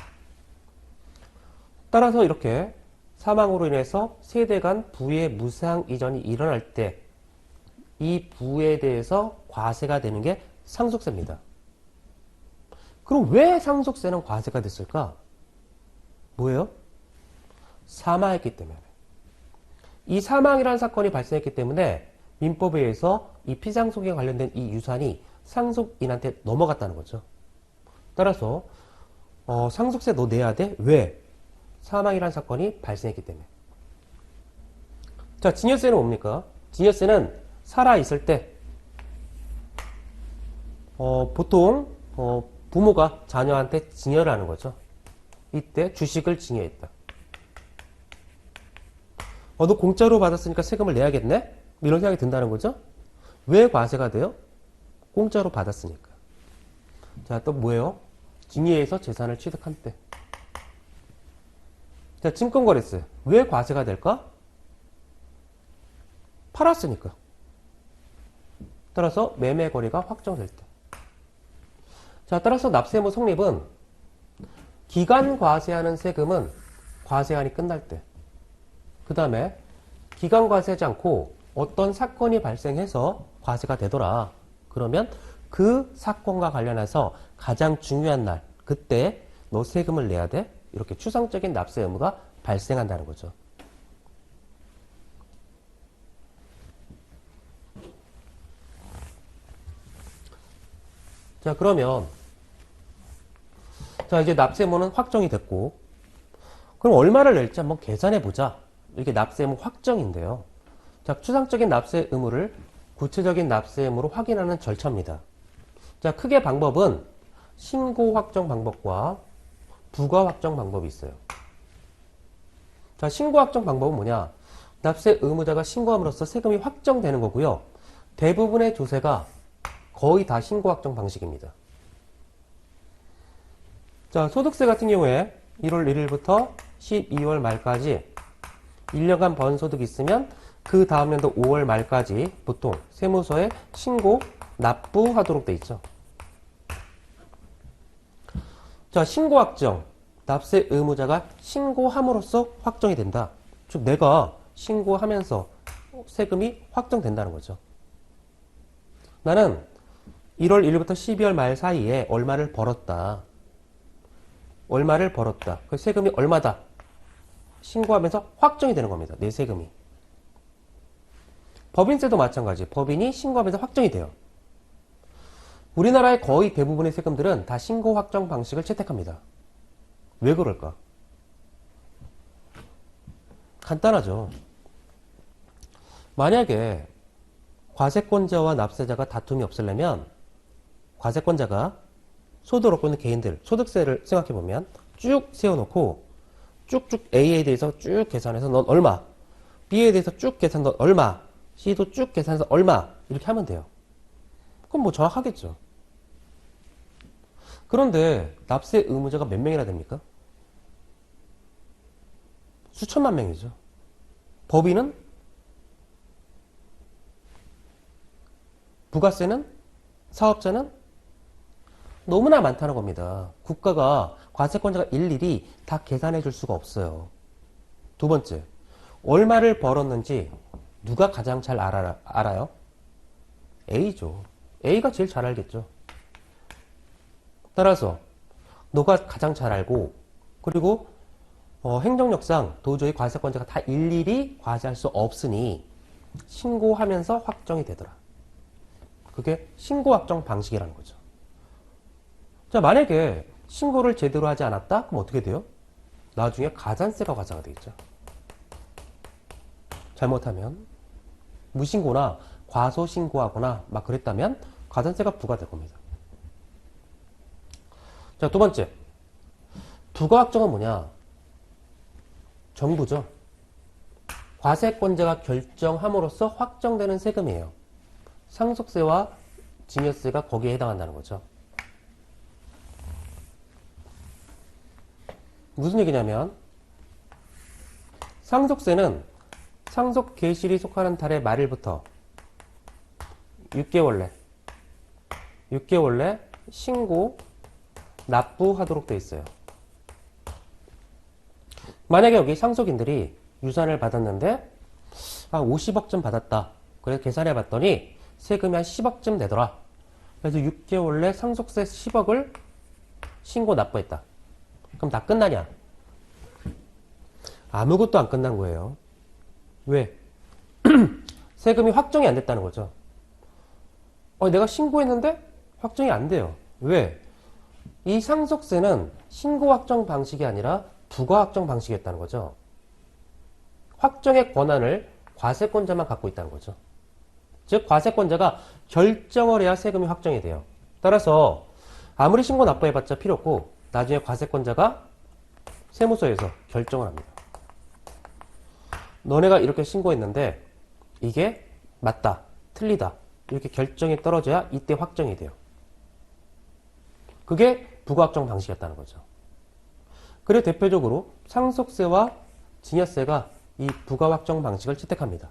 따라서 이렇게 사망으로 인해서 세대 간 부의 무상 이전이 일어날 때 이 부에 대해서 과세가 되는 게 상속세입니다. 그럼 왜 상속세는 과세가 됐을까? 뭐예요? 사망했기 때문에. 이 사망이라는 사건이 발생했기 때문에 민법에 의해서 이 피상속에 관련된 이 유산이 상속인한테 넘어갔다는 거죠. 따라서 상속세 너 내야 돼? 왜? 사망이라는 사건이 발생했기 때문에. 자, 증여세는 뭡니까? 증여세는 살아있을 때, 보통, 부모가 자녀한테 증여를 하는 거죠. 이때 주식을 증여했다. 너 공짜로 받았으니까 세금을 내야겠네? 이런 생각이 든다는 거죠. 왜 과세가 돼요? 공짜로 받았으니까. 자, 또 뭐예요? 증여해서 재산을 취득한 때. 자, 증권거래세. 왜 과세가 될까? 팔았으니까. 따라서 매매거래가 확정될 때. 자, 따라서 납세의무 성립은 기간 과세하는 세금은 과세안이 끝날 때. 그 다음에 기간 과세하지 않고 어떤 사건이 발생해서 과세가 되더라. 그러면 그 사건과 관련해서 가장 중요한 날, 그때 너 세금을 내야 돼? 이렇게 추상적인 납세 의무가 발생한다는 거죠. 자, 그러면 자, 이제 납세 의무는 확정이 됐고, 그럼 얼마를 낼지 한번 계산해 보자. 이게 납세 의무 확정인데요. 자, 추상적인 납세 의무를 구체적인 납세 의무로 확인하는 절차입니다. 자, 크게 방법은 신고 확정 방법과 부과 확정 방법이 있어요. 자, 신고 확정 방법은 뭐냐? 납세 의무자가 신고함으로써 세금이 확정되는 거고요. 대부분의 조세가 거의 다 신고 확정 방식입니다. 자, 소득세 같은 경우에 1월 1일부터 12월 말까지 1년간 번 소득이 있으면 그 다음 연도 5월 말까지 보통 세무서에 신고, 납부하도록 돼 있죠. 자, 신고 확정. 납세 의무자가 신고함으로써 확정이 된다. 즉, 내가 신고하면서 세금이 확정된다는 거죠. 나는 1월 1일부터 12월 말 사이에 얼마를 벌었다. 얼마를 벌었다. 그 세금이 얼마다. 신고하면서 확정이 되는 겁니다. 내 세금이. 법인세도 마찬가지. 법인이 신고하면서 확정이 돼요. 우리나라의 거의 대부분의 세금들은 다 신고 확정 방식을 채택합니다. 왜 그럴까? 간단하죠. 만약에 과세권자와 납세자가 다툼이 없으려면 과세권자가 소득을 얻고 있는 개인들 소득세를 생각해보면 쭉 세워놓고 쭉쭉 A에 대해서 쭉 계산해서 넌 얼마, B에 대해서 쭉 계산 넌 얼마, C도 쭉 계산해서 얼마 이렇게 하면 돼요. 그럼 뭐 정확하겠죠. 그런데 납세 의무자가 몇 명이나 됩니까? 수천만 명이죠. 법인은? 부가세는? 사업자는? 너무나 많다는 겁니다. 국가가 과세권자가 일일이 다 계산해 줄 수가 없어요. 두 번째, 얼마를 벌었는지 누가 가장 잘 알아요? A죠. A가 제일 잘 알겠죠. 따라서 너가 가장 잘 알고 그리고 행정력상 도저히 과세권자가 다 일일이 과세할 수 없으니 신고하면서 확정이 되더라. 그게 신고 확정 방식이라는 거죠. 자, 만약에 신고를 제대로 하지 않았다? 그럼 어떻게 돼요? 나중에 가산세가 과세가 되겠죠. 잘못하면 무신고나 과소신고하거나 막 그랬다면 가산세가 부과될 겁니다. 자, 두 번째. 부과확정은 뭐냐? 정부죠. 과세권자가 결정함으로써 확정되는 세금이에요. 상속세와 증여세가 거기에 해당한다는 거죠. 무슨 얘기냐면 상속세는 상속 개시일이 속하는 달의 말일부터 6개월 내 신고, 납부하도록 되어 있어요. 만약에 여기 상속인들이 유산을 받았는데 50억쯤 받았다. 그래서 계산해 봤더니 세금이 한 10억쯤 되더라. 그래서 6개월 내 상속세 10억을 신고 납부했다. 그럼 다 끝나냐? 아무것도 안 끝난 거예요. 왜? 세금이 확정이 안 됐다는 거죠. 내가 신고했는데 확정이 안 돼요. 왜? 이 상속세는 신고 확정 방식이 아니라 부과 확정 방식이었다는 거죠. 확정의 권한을 과세권자만 갖고 있다는 거죠. 즉 과세권자가 결정을 해야 세금이 확정이 돼요. 따라서 아무리 신고 납부해봤자 필요 없고 나중에 과세권자가 세무서에서 결정을 합니다. 너네가 이렇게 신고했는데 이게 맞다, 틀리다 이렇게 결정이 떨어져야 이때 확정이 돼요. 그게 부가확정 방식이었다는 거죠. 그리고 대표적으로 상속세와 증여세가 이 부가확정 방식을 채택합니다.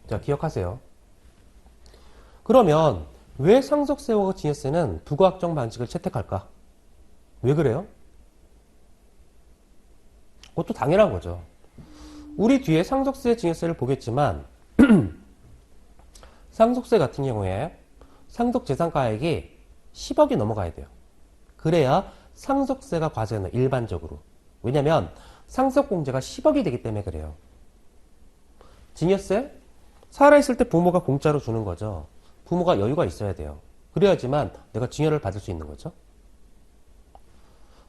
자, 기억하세요. 그러면 왜 상속세와 증여세는 부가확정 방식을 채택할까? 왜 그래요? 그것도 당연한 거죠. 우리 뒤에 상속세, 증여세를 보겠지만 상속세 같은 경우에 상속재산가액이 10억이 넘어가야 돼요. 그래야 상속세가 과세는 일반적으로. 왜냐면 상속공제가 10억이 되기 때문에 그래요. 증여세? 살아있을 때 부모가 공짜로 주는 거죠. 부모가 여유가 있어야 돼요. 그래야지만 내가 증여를 받을 수 있는 거죠.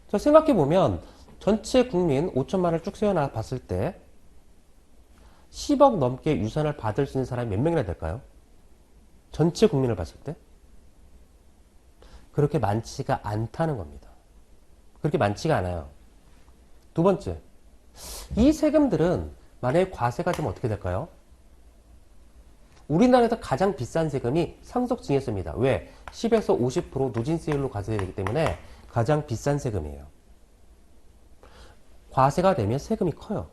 자, 생각해보면 전체 국민 5천만 원을 쭉 세워놔 봤을 때 10억 넘게 유산을 받을 수 있는 사람이 몇 명이나 될까요? 전체 국민을 봤을 때? 그렇게 많지가 않다는 겁니다. 그렇게 많지가 않아요. 두 번째, 이 세금들은 만약에 과세가 되면 어떻게 될까요? 우리나라에서 가장 비싼 세금이 상속증여세입니다. 왜? 10에서 50% 누진세율로 과세되기 때문에 가장 비싼 세금이에요. 과세가 되면 세금이 커요.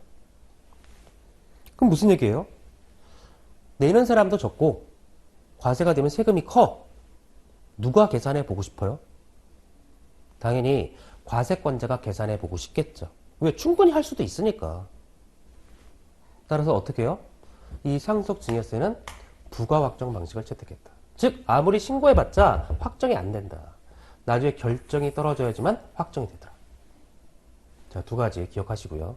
그럼 무슨 얘기예요? 내는 사람도 적고 과세가 되면 세금이 커. 누가 계산해 보고 싶어요? 당연히 과세권자가 계산해 보고 싶겠죠. 왜? 충분히 할 수도 있으니까. 따라서 어떻게 해요? 이 상속증여세는 부가확정 방식을 채택했다. 즉 아무리 신고해봤자 확정이 안 된다. 나중에 결정이 떨어져야지만 확정이 되더라. 자, 두 가지 기억하시고요.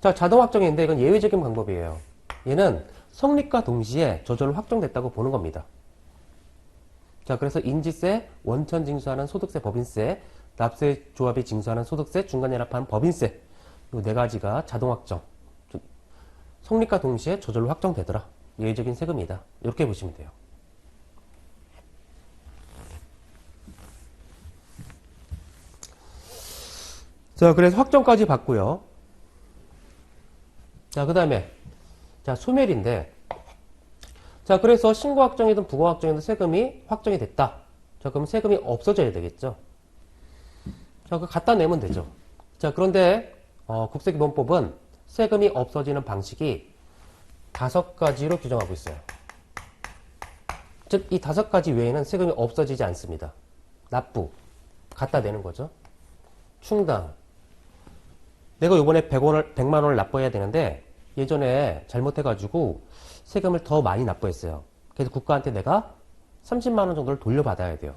자, 자동 확정인데 이건 예외적인 방법이에요. 얘는 성립과 동시에 저절로 확정됐다고 보는 겁니다. 자, 그래서 인지세, 원천 징수하는 소득세, 법인세, 납세 조합이 징수하는 소득세, 중간 연합하는 법인세 이 네 가지가 자동 확정. 성립과 동시에 저절로 확정되더라. 예외적인 세금이다. 이렇게 보시면 돼요. 자, 그래서 확정까지 봤고요. 자, 그 다음에 자, 소멸인데 자, 그래서 신고 확정이든 부가 확정이든 세금이 확정이 됐다. 자, 그럼 세금이 없어져야 되겠죠. 자, 그거 갖다 내면 되죠. 자, 그런데 국세기본법은 세금이 없어지는 방식이 5가지로 규정하고 있어요. 즉, 이 5가지 외에는 세금이 없어지지 않습니다. 납부, 갖다 내는 거죠. 충당. 내가 요번에 100만 원을 납부해야 되는데 예전에 잘못해가지고 세금을 더 많이 납부했어요. 그래서 국가한테 내가 30만 원 정도를 돌려받아야 돼요.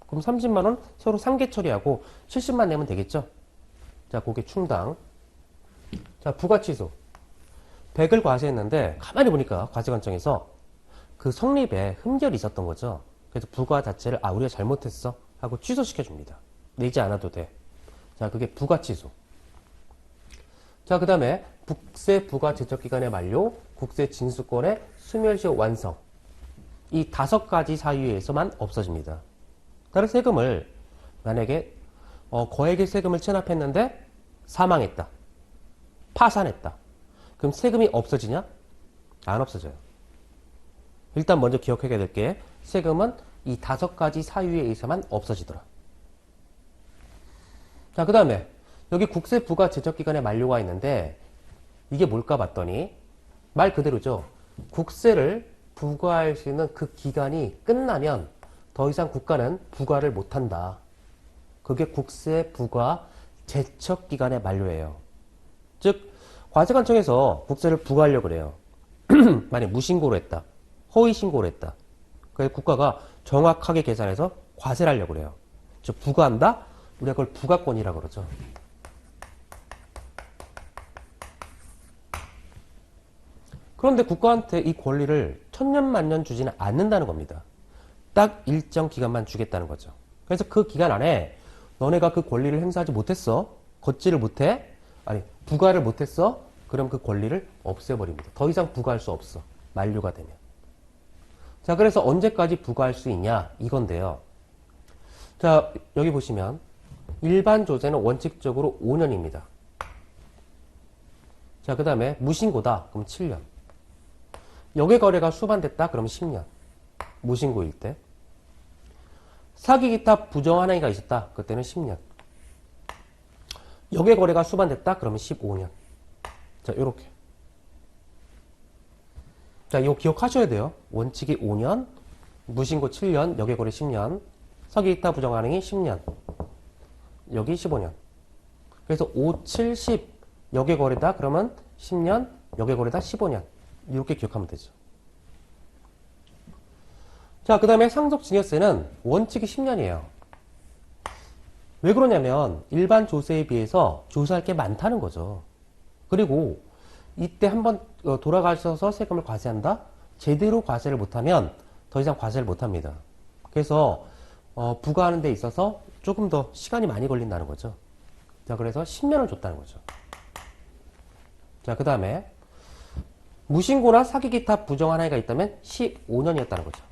그럼 30만 원 서로 상계 처리하고 70만 내면 되겠죠? 자, 그게 충당. 자, 부가취소. 100을 과세했는데 가만히 보니까 과세관청에서 그 성립에 흠결이 있었던 거죠. 그래서 부가 자체를 우리가 잘못했어 하고 취소시켜 줍니다. 내지 않아도 돼. 자, 그게 부가취소. 자, 그 다음에 국세 부가 제척기간의 만료, 국세 징수권의 소멸시 완성. 이 5가지 사유에서만 없어집니다. 따라서 세금을 만약에 거액의 세금을 체납했는데 사망했다. 파산했다. 그럼 세금이 없어지냐? 안 없어져요. 일단 먼저 기억해야 될 게 세금은 이 5가지 사유에 의해서만 없어지더라. 자, 그 다음에 여기 국세 부가 제척기간의 만료가 있는데 이게 뭘까 봤더니 말 그대로죠. 국세를 부과할 수 있는 그 기간이 끝나면 더 이상 국가는 부과를 못한다. 그게 국세 부과 제척기간의 만료예요. 즉 과세관청에서 국세를 부과하려고 그래요. 만약 무신고로 했다. 허위신고로 했다. 그래서 국가가 정확하게 계산해서 과세를 하려고 그래요. 즉 부과한다? 우리가 그걸 부과권이라고 그러죠. 그런데 국가한테 이 권리를 천년만년 주지는 않는다는 겁니다. 딱 일정 기간만 주겠다는 거죠. 그래서 그 기간 안에 너네가 그 권리를 행사하지 못했어. 걷지를 못해. 부과를 못했어. 그럼 그 권리를 없애버립니다. 더 이상 부과할 수 없어. 만료가 되면. 자, 그래서 언제까지 부과할 수 있냐? 이건데요. 자, 여기 보시면 일반 조세는 원칙적으로 5년입니다. 자, 그 다음에 무신고다. 그럼 7년. 역외거래가 수반됐다. 그럼 10년. 무신고일 때. 사기 기타 부정한 행위가 있었다. 그때는 10년. 역외거래가 수반됐다. 그러면 15년. 자, 요렇게. 자, 이거 기억하셔야 돼요. 원칙이 5년, 무신고 7년, 역외거래 10년, 사기 기타 부정한 행위 10년. 여기 15년. 그래서 5, 7, 10 역외거래다. 그러면 10년, 역외거래다 15년. 이렇게 기억하면 되죠. 자, 그 다음에 상속증여세는 원칙이 10년이에요. 왜 그러냐면 일반 조세에 비해서 조사할 게 많다는 거죠. 그리고 이때 한번 돌아가셔서 세금을 과세한다? 제대로 과세를 못하면 더 이상 과세를 못합니다. 그래서 부과하는 데 있어서 조금 더 시간이 많이 걸린다는 거죠. 자, 그래서 10년을 줬다는 거죠. 자, 그 다음에 무신고나 사기 기타 부정한 행위가 있다면 15년이었다는 거죠.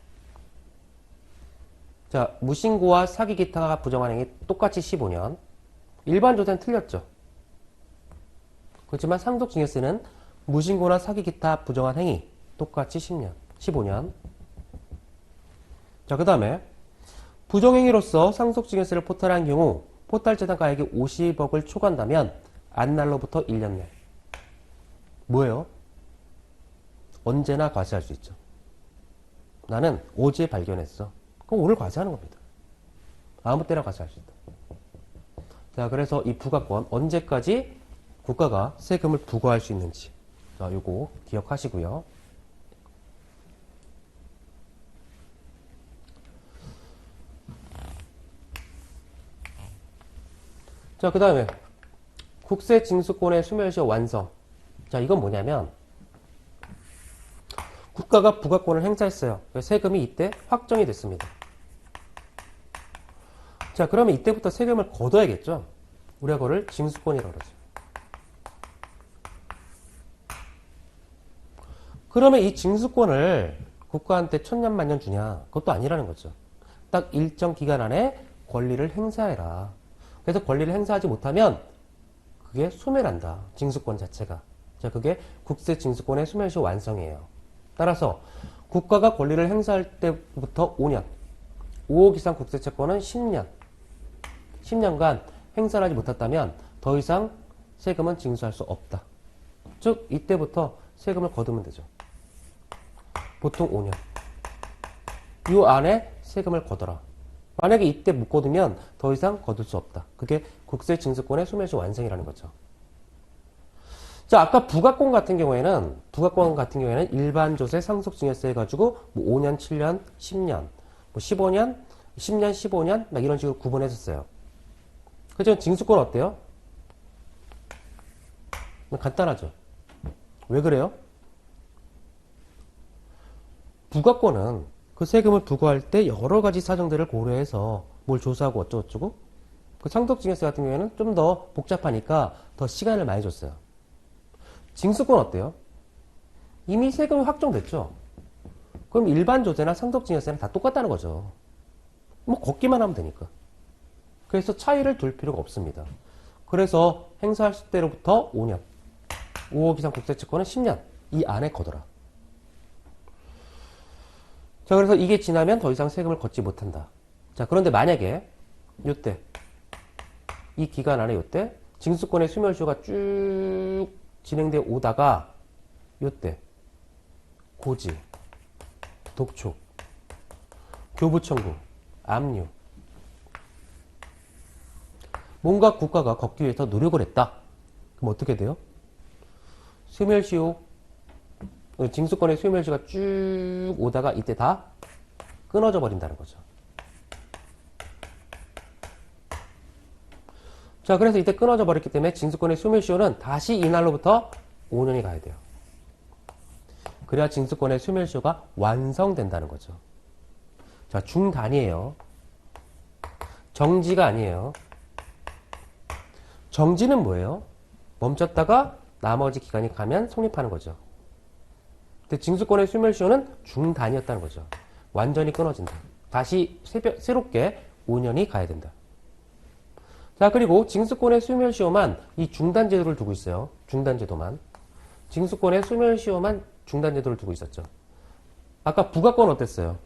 자, 무신고와 사기 기타가 부정한 행위 똑같이 15년. 일반 조세는 틀렸죠. 그렇지만 상속증여세는 무신고나 사기 기타 부정한 행위 똑같이 10년, 15년. 자, 그 다음에 부정행위로서 상속증여세를 포탈한 경우 포탈재산가액이 50억을 초과한다면 안날로부터 1년 내. 뭐예요? 언제나 과세할 수 있죠. 나는 어제 발견했어. 그럼 오늘 과세하는 겁니다. 아무 때나 과세할 수 있다. 자, 그래서 이 부과권 언제까지 국가가 세금을 부과할 수 있는지, 자, 요거 기억하시고요. 자, 그 다음에 국세징수권의 소멸시효 완성. 자, 이건 뭐냐면 국가가 부과권을 행사했어요. 세금이 이때 확정이 됐습니다. 자, 그러면 이때부터 세금을 걷어야겠죠. 우리가 그거를 징수권이라고 그러죠. 그러면 이 징수권을 국가한테 천년만년 주냐? 그것도 아니라는 거죠. 딱 일정 기간 안에 권리를 행사해라. 그래서 권리를 행사하지 못하면 그게 소멸한다. 징수권 자체가. 자, 그게 국세징수권의 소멸시효 완성이에요. 따라서 국가가 권리를 행사할 때부터 5년, 5억 이상 국세채권은 10년, 10년간 행사를 하지 못했다면 더 이상 세금은 징수할 수 없다. 즉 이때부터 세금을 거두면 되죠. 보통 5년. 이 안에 세금을 거둬라. 만약에 이때 못 거두면 더 이상 거둘 수 없다. 그게 국세징수권의 소멸시효 완성이라는 거죠. 자, 아까 부가권 같은 경우에는 일반 조세 상속증여세 해가지고 뭐 5년, 7년, 10년, 뭐 15년, 10년, 15년 막 이런 식으로 구분했었어요. 그죠? 징수권 어때요? 간단하죠. 왜 그래요? 부가권은 그 세금을 부과할 때 여러 가지 사정들을 고려해서 뭘 조사하고 어쩌고저쩌고. 그 상속증여세 같은 경우에는 좀 더 복잡하니까 더 시간을 많이 줬어요. 징수권 어때요? 이미 세금이 확정됐죠. 그럼 일반 조세나 상속증여세는 다 똑같다는 거죠. 뭐 걷기만 하면 되니까. 그래서 차이를 둘 필요가 없습니다. 그래서 행사할 때로부터 5년, 5억 이상 국세채권은 10년 이 안에 거둬라. 자, 그래서 이게 지나면 더 이상 세금을 걷지 못한다. 자, 그런데 만약에 요때 이 기간 안에 요때 징수권의 소멸시효가 쭉 진행되어 오다가 요때 고지, 독촉, 교부청구, 압류 뭔가 국가가 걷기 위해서 노력을 했다. 그럼 어떻게 돼요? 소멸시효, 징수권의 소멸시효가 쭉 오다가 이때 다 끊어져 버린다는 거죠. 자, 그래서 이때 끊어져 버렸기 때문에 징수권의 소멸시효는 다시 이날로부터 5년이 가야 돼요. 그래야 징수권의 소멸시효가 완성된다는 거죠. 자, 중단이에요. 정지가 아니에요. 정지는 뭐예요? 멈췄다가 나머지 기간이 가면 성립하는 거죠. 근데 징수권의 소멸시효는 중단이었다는 거죠. 완전히 끊어진다. 다시 새롭게 5년이 가야 된다. 자, 그리고 징수권의 소멸시효만 이 중단제도를 두고 있어요. 중단제도만. 징수권의 소멸시효만 중단제도를 두고 있었죠. 아까 부가권 어땠어요?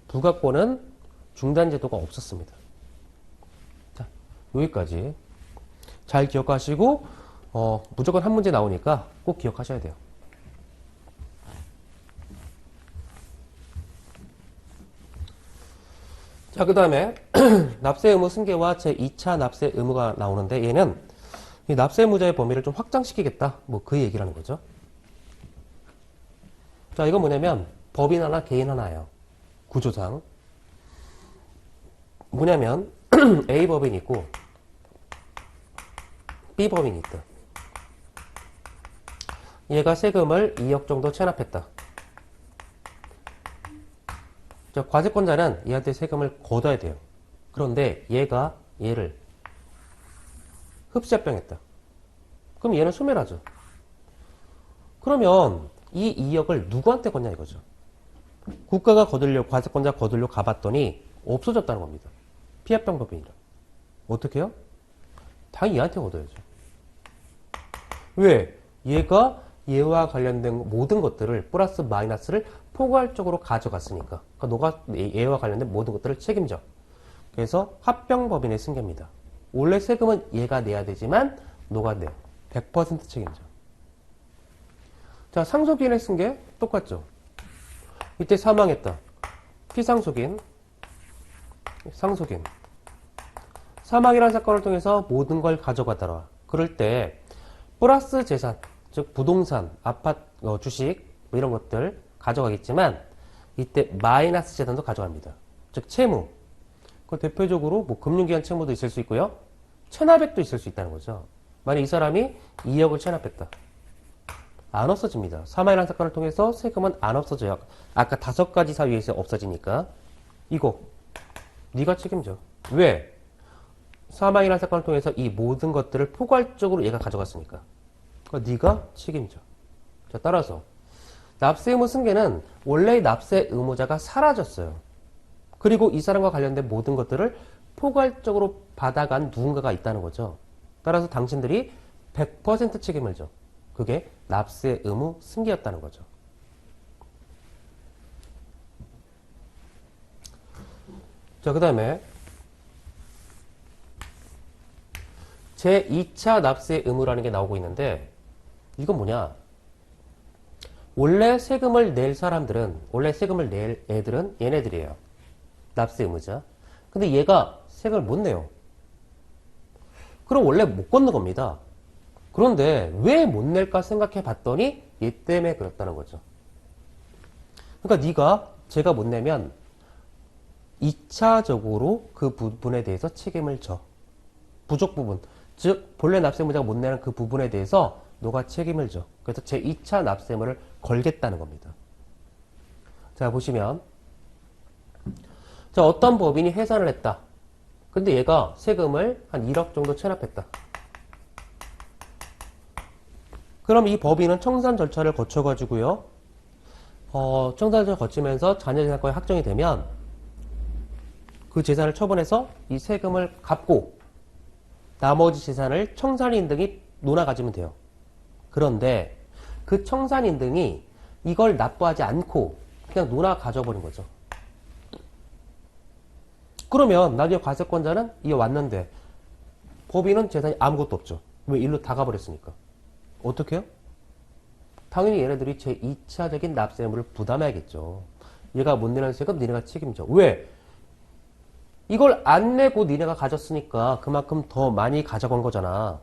부가권은 중단제도가 없었습니다. 자, 여기까지 잘 기억하시고 무조건 한 문제 나오니까 꼭 기억하셔야 돼요. 자, 그 다음에 납세 의무 승계와 제2차 납세 의무가 나오는데 얘는 이 납세 의무자의 범위를 좀 확장시키겠다. 뭐 그 얘기를 하는 거죠. 자, 이건 뭐냐면 법인 하나, 개인 하나예요. 구조상. 뭐냐면 A 법인이 있고 B 법인이 있다. 얘가 세금을 2억 정도 체납했다. 자, 과세권자는 얘한테 세금을 걷어야 돼요. 그런데 얘가 얘를 흡수합병했다. 그럼 얘는 소멸하죠. 그러면 이 2억을 누구한테 걷냐 이거죠. 국가가 거들려, 과세권자 거들려 가봤더니 없어졌다는 겁니다. 피합병 법인이라. 어떻게 해요? 당연히 얘한테 걷어야죠. 왜? 얘가 얘와 관련된 모든 것들을 플러스 마이너스를 포괄적으로 가져갔으니까. 그러니까 너가 얘와 관련된 모든 것들을 책임져. 그래서 합병법인의 승계입니다. 원래 세금은 얘가 내야 되지만 너가 내. 100% 책임져. 자, 상속인의 승계 똑같죠. 이때 사망했다. 피상속인, 상속인. 사망이라는 사건을 통해서 모든 걸 가져가더라. 그럴 때 플러스 재산, 즉 부동산, 아파트, 주식 뭐 이런 것들 가져가겠지만 이때 마이너스 재산도 가져갑니다. 즉 채무. 그 대표적으로 뭐 금융기관 채무도 있을 수 있고요. 체납액도 있을 수 있다는 거죠. 만약 이 사람이 2억을 체납했다. 안 없어집니다. 사망이라는 사건을 통해서 세금은 안 없어져요. 아까 5가지 사유에서 없어지니까 이거 네가 책임져. 왜? 사망이라는 사건을 통해서 이 모든 것들을 포괄적으로 얘가 가져갔으니까. 그러니까 네가 책임져. 자, 따라서 납세 의무 승계는 원래의 납세 의무자가 사라졌어요. 그리고 이 사람과 관련된 모든 것들을 포괄적으로 받아간 누군가가 있다는 거죠. 따라서 당신들이 100% 책임을 져. 그게 납세 의무 승계였다는 거죠. 자, 그 다음에 제2차 납세 의무라는 게 나오고 있는데 이건 뭐냐? 원래 세금을 낼 사람들은, 원래 세금을 낼 애들은 얘네들이에요. 납세 의무자. 근데 얘가 세금을 못 내요. 그럼 원래 못 걷는 겁니다. 그런데 왜 못 낼까 생각해 봤더니 얘 때문에 그렇다는 거죠. 그러니까 네가 제가 못 내면 2차적으로 그 부분에 대해서 책임을 져. 부족 부분. 즉 본래 납세의무자가 못 내는 그 부분에 대해서 너가 책임을 져. 그래서 제2차 납세의무를 걸겠다는 겁니다. 자, 보시면 자, 어떤 법인이 해산을 했다. 근데 얘가 세금을 한 1억 정도 체납했다. 그럼 이 법인은 청산 절차를 거쳐가지고요. 청산 절차를 거치면서 자녀재산권이 확정이 되면 그 재산을 처분해서 이 세금을 갚고 나머지 재산을 청산인 등이 논아 가지면 돼요. 그런데 그 청산인 등이 이걸 납부하지 않고 그냥 논아 가져버린 거죠. 그러면 나중에 과세권자는 이게 왔는데 법인은 재산이 아무것도 없죠. 왜? 일로 다 가버렸으니까. 어떻게 해요? 당연히 얘네들이 제2차적인 납세 의무를 부담해야겠죠. 얘가 못 내는 세금 니네가 책임져. 왜? 이걸 안 내고 니네가 가졌으니까 그만큼 더 많이 가져간 거잖아.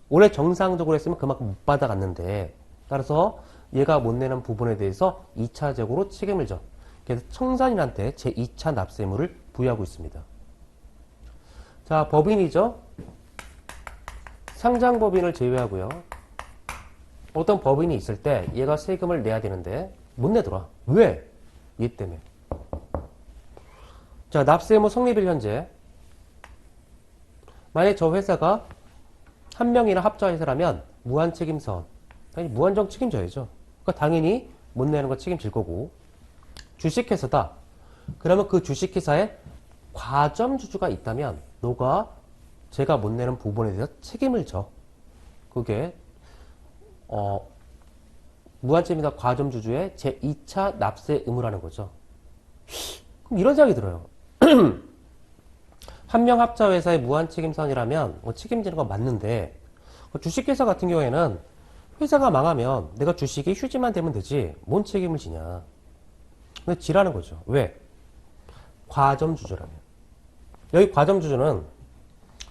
원래 정상적으로 했으면 그만큼 못 받아갔는데. 따라서 얘가 못 내는 부분에 대해서 2차적으로 책임을 져. 그래서 청산인한테 제2차 납세 의무를 부여하고 있습니다. 자, 법인이죠. 상장법인을 제외하고요. 어떤 법인이 있을 때 얘가 세금을 내야 되는데 못 내더라. 왜? 얘 때문에. 자, 납세 의무 성립일 현재 만약에 저 회사가 한 명이나 합자회사라면 무한책임선. 아니, 무한정 책임져야죠. 그러니까 당연히 못 내는 거 책임질 거고. 주식회사다. 그러면 그 주식회사에 과점주주가 있다면 너가 제가 못 내는 부분에 대해서 책임을 져. 그게 무한책임이나 과점주주의 제2차 납세 의무라는 거죠. 그럼 이런 생각이 들어요. 한명합자회사의 무한책임선이라면 책임지는 건 맞는데 주식회사 같은 경우에는 회사가 망하면 내가 주식이 휴지만 되면 되지 뭔 책임을 지냐. 근데 지라는 거죠. 왜? 과점주주라면. 여기 과점주주는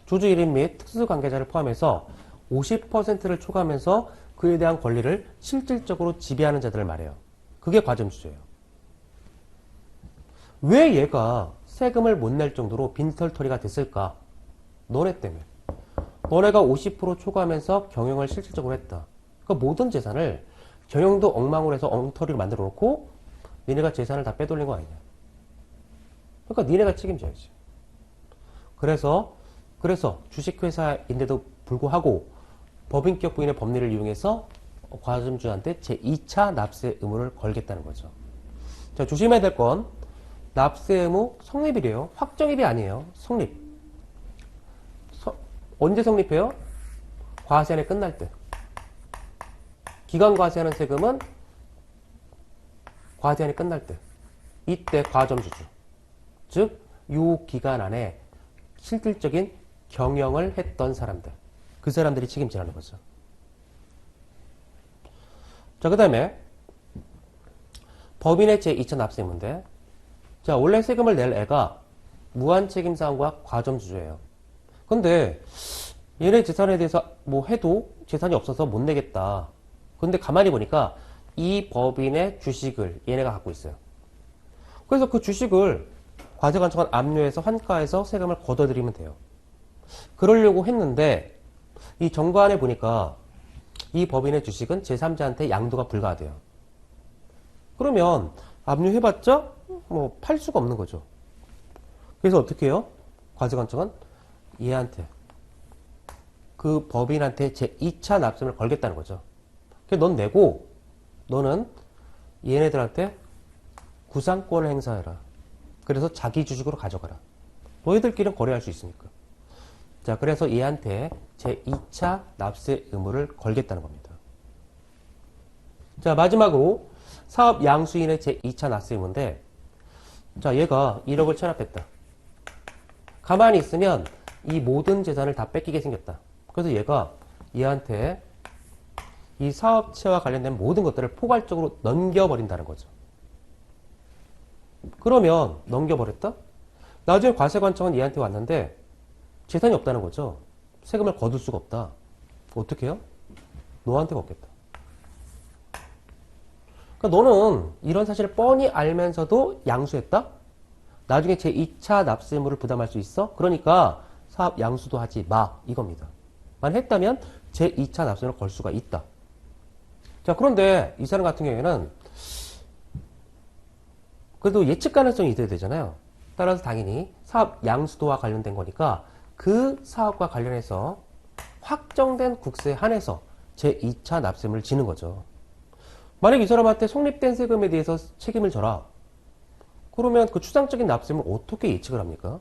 주주 1인 및 특수관계자를 포함해서 50%를 초과하면서 그에 대한 권리를 실질적으로 지배하는 자들을 말해요. 그게 과점주주예요. 왜 얘가 세금을 못 낼 정도로 빈털터리가 됐을까? 너네 때문에. 너네가 50% 초과하면서 경영을 실질적으로 했다. 그러니까 모든 재산을 경영도 엉망으로 해서 엉터리로 만들어 놓고 니네가 재산을 다 빼돌린 거 아니냐. 그러니까 니네가 책임져야지. 그래서 주식회사인데도 불구하고 법인격 부인의 법리를 이용해서 과점주한테 제2차 납세 의무를 걸겠다는 거죠. 자, 조심해야 될 건 납세 의무 성립이래요. 확정일이 아니에요. 성립. 언제 성립해요? 과세안이 끝날 때. 기간 과세하는 세금은 과세안이 끝날 때. 이때 과점주주. 즉, 요 기간 안에 실질적인 경영을 했던 사람들. 그 사람들이 책임지라는 거죠. 자, 그 다음에 법인의 제2차 납세 의무인데, 자, 원래 세금을 낼 애가 무한책임사항과 과점주주예요. 근데 얘네 재산에 대해서 뭐 해도 재산이 없어서 못 내겠다. 근데 가만히 보니까 이 법인의 주식을 얘네가 갖고 있어요. 그래서 그 주식을 과세관청은 압류해서 환가해서 세금을 걷어들이면 돼요. 그러려고 했는데 이 정관에 보니까 이 법인의 주식은 제3자한테 양도가 불가하대요. 그러면 압류해봤자 뭐 팔 수가 없는 거죠. 그래서 어떻게 해요? 과세관청은 얘한테 그 법인한테 제2차 납세를 걸겠다는 거죠. 그래서 넌 내고 너는 얘네들한테 구상권을 행사해라. 그래서 자기 주식으로 가져가라. 너희들끼리는 거래할 수 있으니까. 자, 그래서 얘한테 제2차 납세 의무를 걸겠다는 겁니다. 자, 마지막으로 사업 양수인의 제2차 납세 의무인데, 자, 얘가 1억을 체납했다. 가만히 있으면 이 모든 재산을 다 뺏기게 생겼다. 그래서 얘가 얘한테 이 사업체와 관련된 모든 것들을 포괄적으로 넘겨버린다는 거죠. 그러면 넘겨버렸다? 나중에 과세관청은 얘한테 왔는데 재산이 없다는 거죠. 세금을 거둘 수가 없다. 어떻게 해요? 너한테 걷겠다. 그러니까 너는 이런 사실을 뻔히 알면서도 양수했다? 나중에 제2차 납세 의무를 부담할 수 있어? 그러니까 사업 양수도 하지 마. 이겁니다. 만약 했다면 제2차 납세를 걸 수가 있다. 자, 그런데 이 사람 같은 경우에는 그래도 예측 가능성이 있어야 되잖아요. 따라서 당연히 사업 양수도와 관련된 거니까 그 사업과 관련해서 확정된 국세에 한해서 제2차 납세금을 지는 거죠. 만약 이 사람한테 성립된 세금에 대해서 책임을 져라. 그러면 그 추상적인 납세금을 어떻게 예측을 합니까?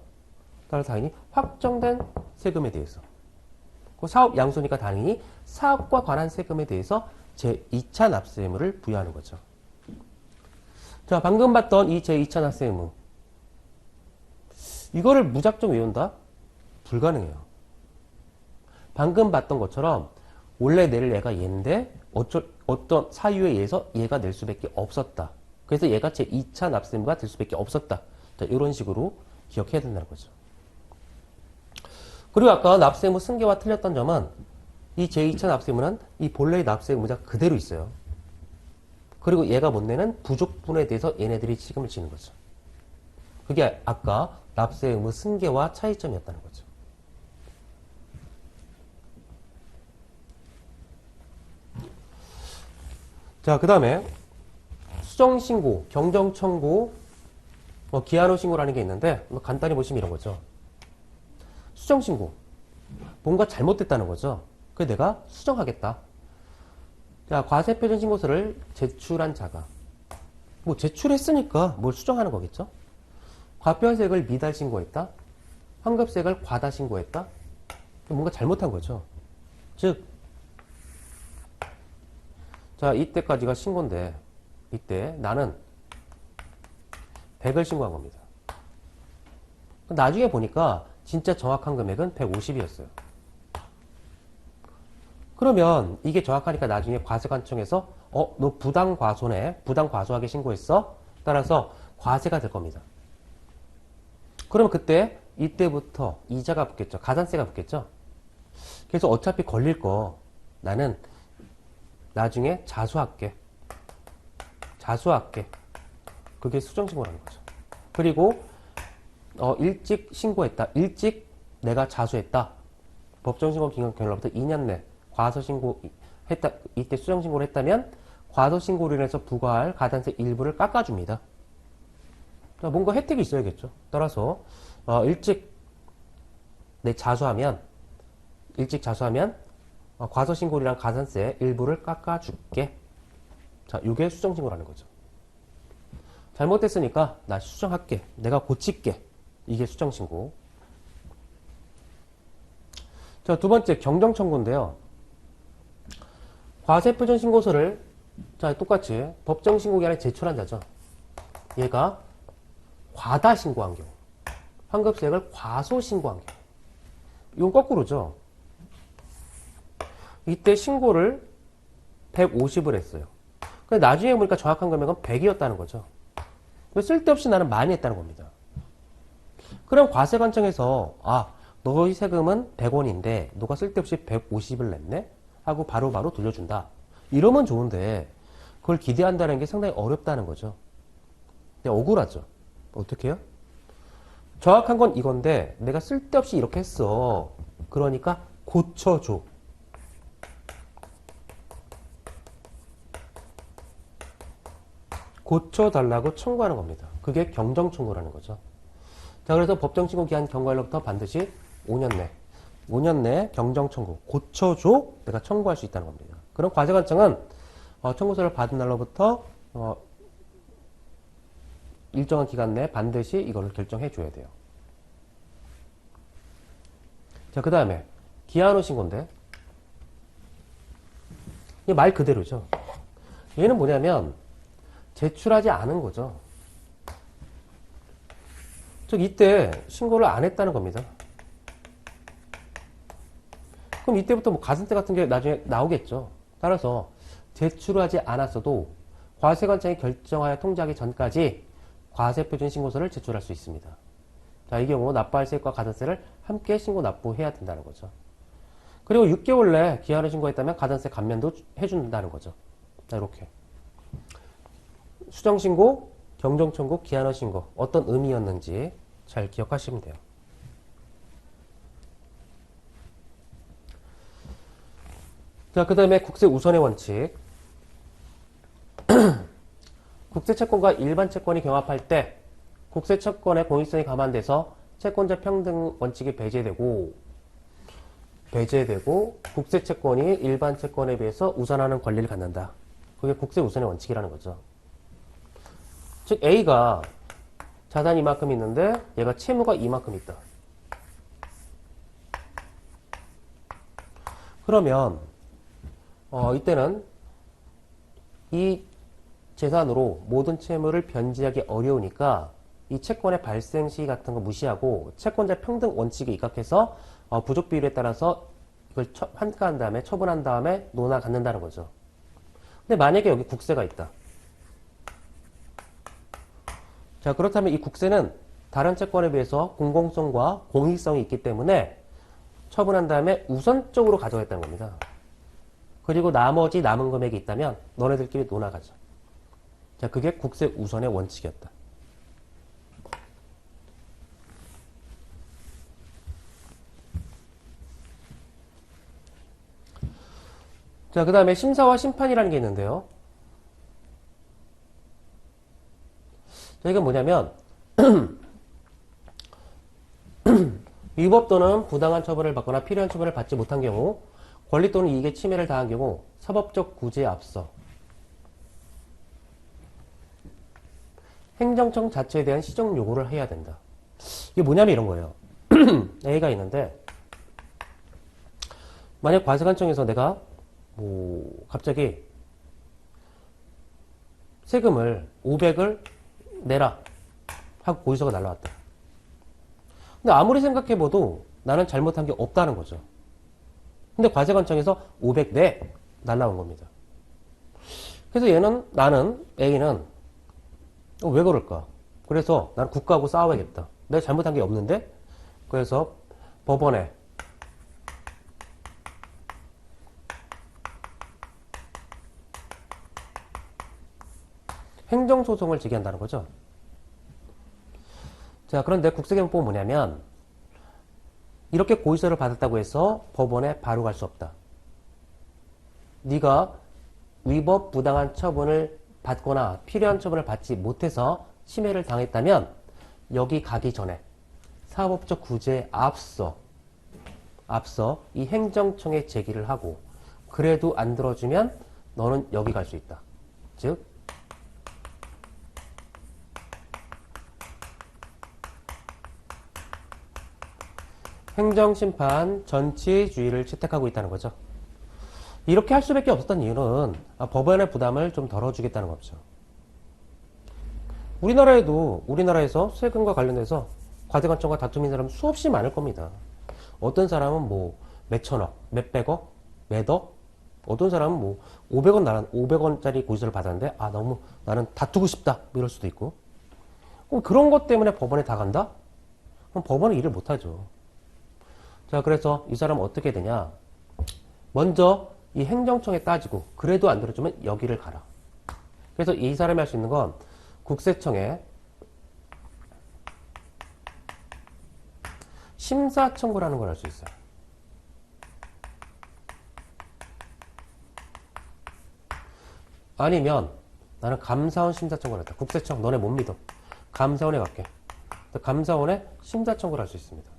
따라서 당연히 확정된 세금에 대해서. 그 사업 양수니까 당연히 사업과 관한 세금에 대해서 제2차 납세 의무를 부여하는 거죠. 자, 방금 봤던 이 제2차 납세 의무. 이거를 무작정 외운다? 불가능해요. 방금 봤던 것처럼 원래 낼 얘가 얘인데 어떤 사유에 의해서 얘가 낼 수밖에 없었다. 그래서 얘가 제2차 납세 의무가 될 수밖에 없었다. 자, 이런 식으로 기억해야 된다는 거죠. 그리고 아까 납세 의무 승계와 틀렸던 점은 이 제2차 납세 의무는 이 본래의 납세 의무자 그대로 있어요. 그리고 얘가 못 내는 부족분에 대해서 얘네들이 책임을 지는 거죠. 그게 아까 납세 의무 승계와 차이점이었다는 거죠. 자, 그 다음에 수정신고, 경정청구, 기한후 신고라는 게 있는데 간단히 보시면 이런 거죠. 수정신고, 뭔가 잘못됐다는 거죠. 그 내가 수정하겠다. 자, 과세표준 신고서를 제출한 자가 뭐 제출했으니까 뭘 수정하는 거겠죠? 과표세액을 미달 신고했다. 환급세액을 과다 신고했다. 뭔가 잘못한 거죠. 즉, 자, 이때까지가 신고인데 이때 나는 100을 신고한 겁니다. 나중에 보니까 진짜 정확한 금액은 150이었어요. 그러면 이게 정확하니까 나중에 과세관청에서 너 부당과소네. 부당과소하게 신고했어. 따라서 과세가 될 겁니다. 그러면 그때 이때부터 이자가 붙겠죠. 가산세가 붙겠죠. 그래서 어차피 걸릴 거 나는 나중에 자수할게. 그게 수정신고라는 거죠. 그리고 일찍 신고했다. 일찍 내가 자수했다. 법정신고 기간 경로로부터 2년 내 과소신고했다. 이때 수정신고를 했다면 과소신고로 인해서 부과할 가산세 일부를 깎아줍니다. 뭔가 혜택이 있어야겠죠. 따라서 일찍 자수하면 과소신고리랑 가산세 일부를 깎아줄게. 자, 이게 수정신고라는 거죠. 잘못됐으니까 나 수정할게. 내가 고칠게. 이게 수정신고. 자, 두 번째 경정청구인데요. 과세표준 신고서를 자, 똑같이 법정신고기한에 제출한 자죠. 얘가 과다 신고한 경우, 환급세액을 과소 신고한 경우. 이건 거꾸로죠. 이때 신고를 150을 했어요. 근데 나중에 보니까 정확한 금액은 100이었다는 거죠. 쓸데없이 나는 많이 했다는 겁니다. 그럼 과세관청에서 너의 세금은 100원인데 너가 쓸데없이 150을 냈네? 하고 바로바로 돌려준다. 이러면 좋은데 그걸 기대한다는 게 상당히 어렵다는 거죠. 근데 억울하죠. 어떻게 해요? 정확한 건 이건데 내가 쓸데없이 이렇게 했어. 그러니까 고쳐줘. 고쳐달라고 청구하는 겁니다. 그게 경정청구라는 거죠. 자, 그래서 법정신고 기한 경과일로부터 반드시 5년 내 경정청구, 고쳐줘, 내가 청구할 수 있다는 겁니다. 그럼 과세관청은 청구서를 받은 날로부터 일정한 기간 내에 반드시 이걸 결정해 줘야 돼요. 자, 그 다음에 기한 후 신고인데 이게 말 그대로죠. 얘는 뭐냐면 제출하지 않은 거죠. 즉 이때 신고를 안 했다는 겁니다. 그럼 이때부터 뭐 가산세 같은 게 나중에 나오겠죠. 따라서 제출하지 않았어도 과세관청이 결정하여 통지하기 전까지 과세표준 신고서를 제출할 수 있습니다. 자, 이 경우 납부할 세액과 가산세를 함께 신고 납부해야 된다는 거죠. 그리고 6개월 내 기한을 신고했다면 가산세 감면도 해준다는 거죠. 자, 이렇게 수정신고, 경정청구, 기한후 신고 어떤 의미였는지 잘 기억하시면 돼요. 자, 그 다음에 국세 우선의 원칙. 국세 채권과 일반 채권이 경합할 때 국세 채권의 공익성이 감안돼서 채권자 평등 원칙이 배제되고 국세 채권이 일반 채권에 비해서 우선하는 권리를 갖는다. 그게 국세 우선의 원칙이라는 거죠. 즉 A가 자산이 이만큼 있는데 얘가 채무가 이만큼 있다. 그러면 이때는 이 재산으로 모든 채무를 변제하기 어려우니까 이 채권의 발생 시기 같은 거 무시하고 채권자 평등 원칙에 입각해서 부족 비율에 따라서 이걸 환가한 다음에 처분한 다음에 논하 갖는다는 거죠. 근데 만약에 여기 국세가 있다. 자, 그렇다면 이 국세는 다른 채권에 비해서 공공성과 공익성이 있기 때문에 처분한 다음에 우선적으로 가져가겠다는 겁니다. 그리고 나머지 남은 금액이 있다면 너네들끼리 논하가자. 자, 그게 국세 우선의 원칙이었다. 자, 그 다음에 심사와 심판이라는 게 있는데요. 자, 이건 뭐냐면 위법 또는 부당한 처벌을 받거나 필요한 처벌을 받지 못한 경우 권리 또는 이익에 침해를 당한 경우 사법적 구제에 앞서 행정청 자체에 대한 시정 요구를 해야 된다. 이게 뭐냐면 이런 거예요. A가 있는데 만약 과세관청에서 내가 갑자기 세금을 500을 내라 하고 고지서가 날라왔다. 근데 아무리 생각해봐도 나는 잘못한 게 없다는 거죠. 근데 과세관청에서 500 내 날라온 겁니다. 그래서 나는 A는 왜 그럴까? 그래서 난 국가하고 싸워야겠다. 내가 잘못한 게 없는데? 그래서 법원에 행정소송을 제기한다는 거죠. 자, 그런데 국세경법은 뭐냐면 이렇게 고의서를 받았다고 해서 법원에 바로 갈 수 없다. 네가 위법 부당한 처분을 받거나 필요한 처분을 받지 못해서 침해를 당했다면 여기 가기 전에 사법적 구제에 앞서 이 행정청에 제기를 하고 그래도 안 들어주면 너는 여기 갈 수 있다. 즉 행정심판 전치주의를 채택하고 있다는 거죠. 이렇게 할 수밖에 없었던 이유는 법원의 부담을 좀 덜어주겠다는 거죠. 우리나라에서 세금과 관련해서 과세관청과 다툼인 사람은 수없이 많을 겁니다. 어떤 사람은 몇천억, 몇백억, 몇억, 어떤 사람은 500원짜리 고지서를 받았는데 너무 나는 다투고 싶다 이럴 수도 있고. 그럼 그런 것 때문에 법원에 다 간다? 그럼 법원은 일을 못하죠. 자, 그래서 이 사람은 어떻게 되냐? 먼저 이 행정청에 따지고 그래도 안 들어주면 여기를 가라. 그래서 이 사람이 할 수 있는 건 국세청에 심사 청구라는 걸 할 수 있어요. 아니면 나는 감사원 심사 청구를 했다. 국세청 너네 못 믿어. 감사원에 갈게. 감사원에 심사 청구를 할 수 있습니다.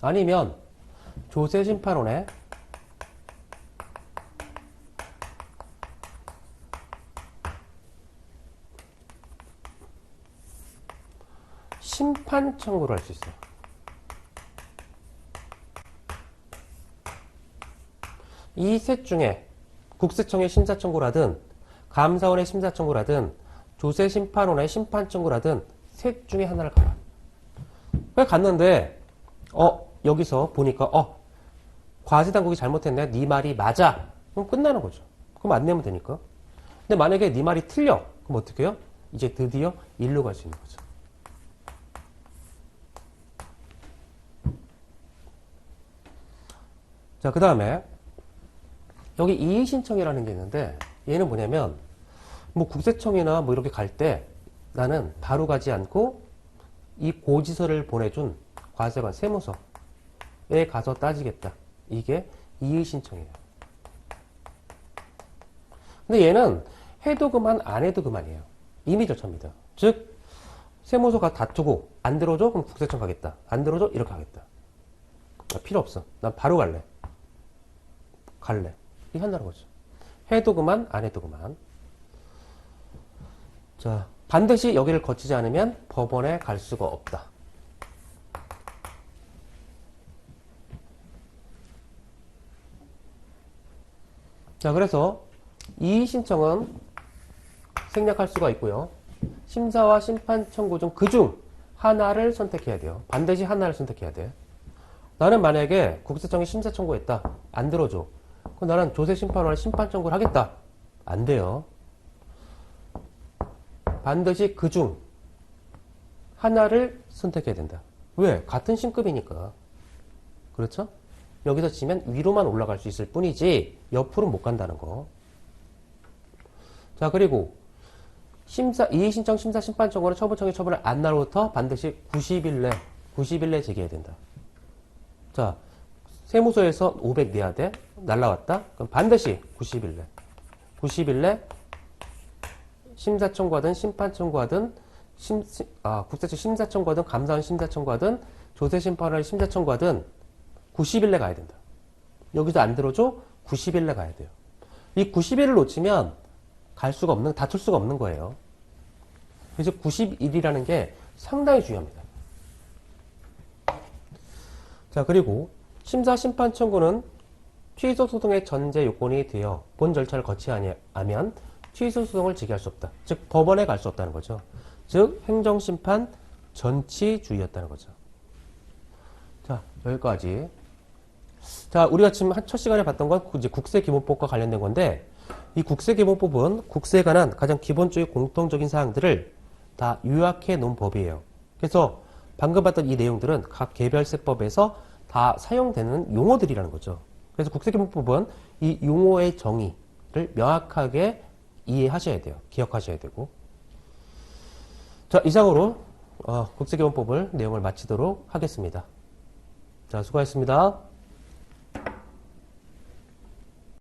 아니면 조세심판원에 심판 청구를 할 수 있어요. 이 셋 중에 국세청의 심사 청구라든 감사원의 심사 청구라든 조세심판원의 심판 청구라든 셋 중에 하나를 가라. 왜 갔는데 여기서 보니까 과세당국이 잘못했네. 네 말이 맞아. 그럼 끝나는 거죠. 그럼 안 내면 되니까. 근데 만약에 네 말이 틀려. 그럼 어떻게 해요? 이제 드디어 일로 갈 수 있는 거죠. 자, 그 다음에 여기 이의신청이라는 게 있는데 얘는 뭐냐면 국세청이나 이렇게 갈 때 나는 바로 가지 않고 이 고지서를 보내준 과세관 세무서에 가서 따지겠다. 이게 이의신청이에요. 근데 얘는 해도 그만 안 해도 그만이에요. 이미 절차입니다. 즉 세무서가 다투고 안 들어줘? 그럼 국세청 가겠다. 안 들어줘? 이렇게 가겠다. 필요 없어. 난 바로 갈래. 이렇게 한다는 거죠. 해도 그만 안 해도 그만. 자, 반드시 여기를 거치지 않으면 법원에 갈 수가 없다. 자, 그래서 이의신청은 생략할 수가 있고요. 심사와 심판 청구 중 그중 하나를 선택해야 돼요. 반드시 하나를 선택해야 돼. 나는 만약에 국세청에 심사 청구했다. 안 들어줘. 그럼 나는 조세심판원에 심판 청구를 하겠다. 안 돼요. 반드시 그중 하나를 선택해야 된다. 왜? 같은 신급이니까. 그렇죠? 여기서 치면 위로만 올라갈 수 있을 뿐이지 옆으로 못 간다는 거. 자, 그리고 이의신청, 심사, 심판 청구는 처분청의 처분을 안 날로부터 반드시 90일 내 제기해야 된다. 자, 세무서에서 500 내야 돼. 날라왔다. 그럼 반드시 90일 내 심사 청구하든 심판 청구하든 국세청 심사 청구하든 감사원 심사 청구하든 조세심판원 심사 청구하든 90일 내 가야 된다. 여기서 안 들어줘? 90일내 가야 돼요. 이 90일을 놓치면 다툴 수가 없는 거예요. 그래서 90일이라는 게 상당히 중요합니다. 자, 그리고 심사 심판 청구는 취소 소송의 전제 요건이 되어 본 절차를 거치지 않으면 취소 소송을 제기할 수 없다. 즉 법원에 갈 수 없다는 거죠. 즉 행정심판 전치주의였다는 거죠. 자, 여기까지. 자, 우리가 지금 첫 시간에 봤던 건 이제 국세기본법과 관련된 건데, 이 국세기본법은 국세에 관한 가장 기본적인 공통적인 사항들을 다 요약해 놓은 법이에요. 그래서 방금 봤던 이 내용들은 각 개별세법에서 다 사용되는 용어들이라는 거죠. 그래서 국세기본법은 이 용어의 정의를 명확하게 이해하셔야 돼요. 기억하셔야 되고. 자, 이상으로 국세기본법을 내용을 마치도록 하겠습니다. 자, 수고하셨습니다.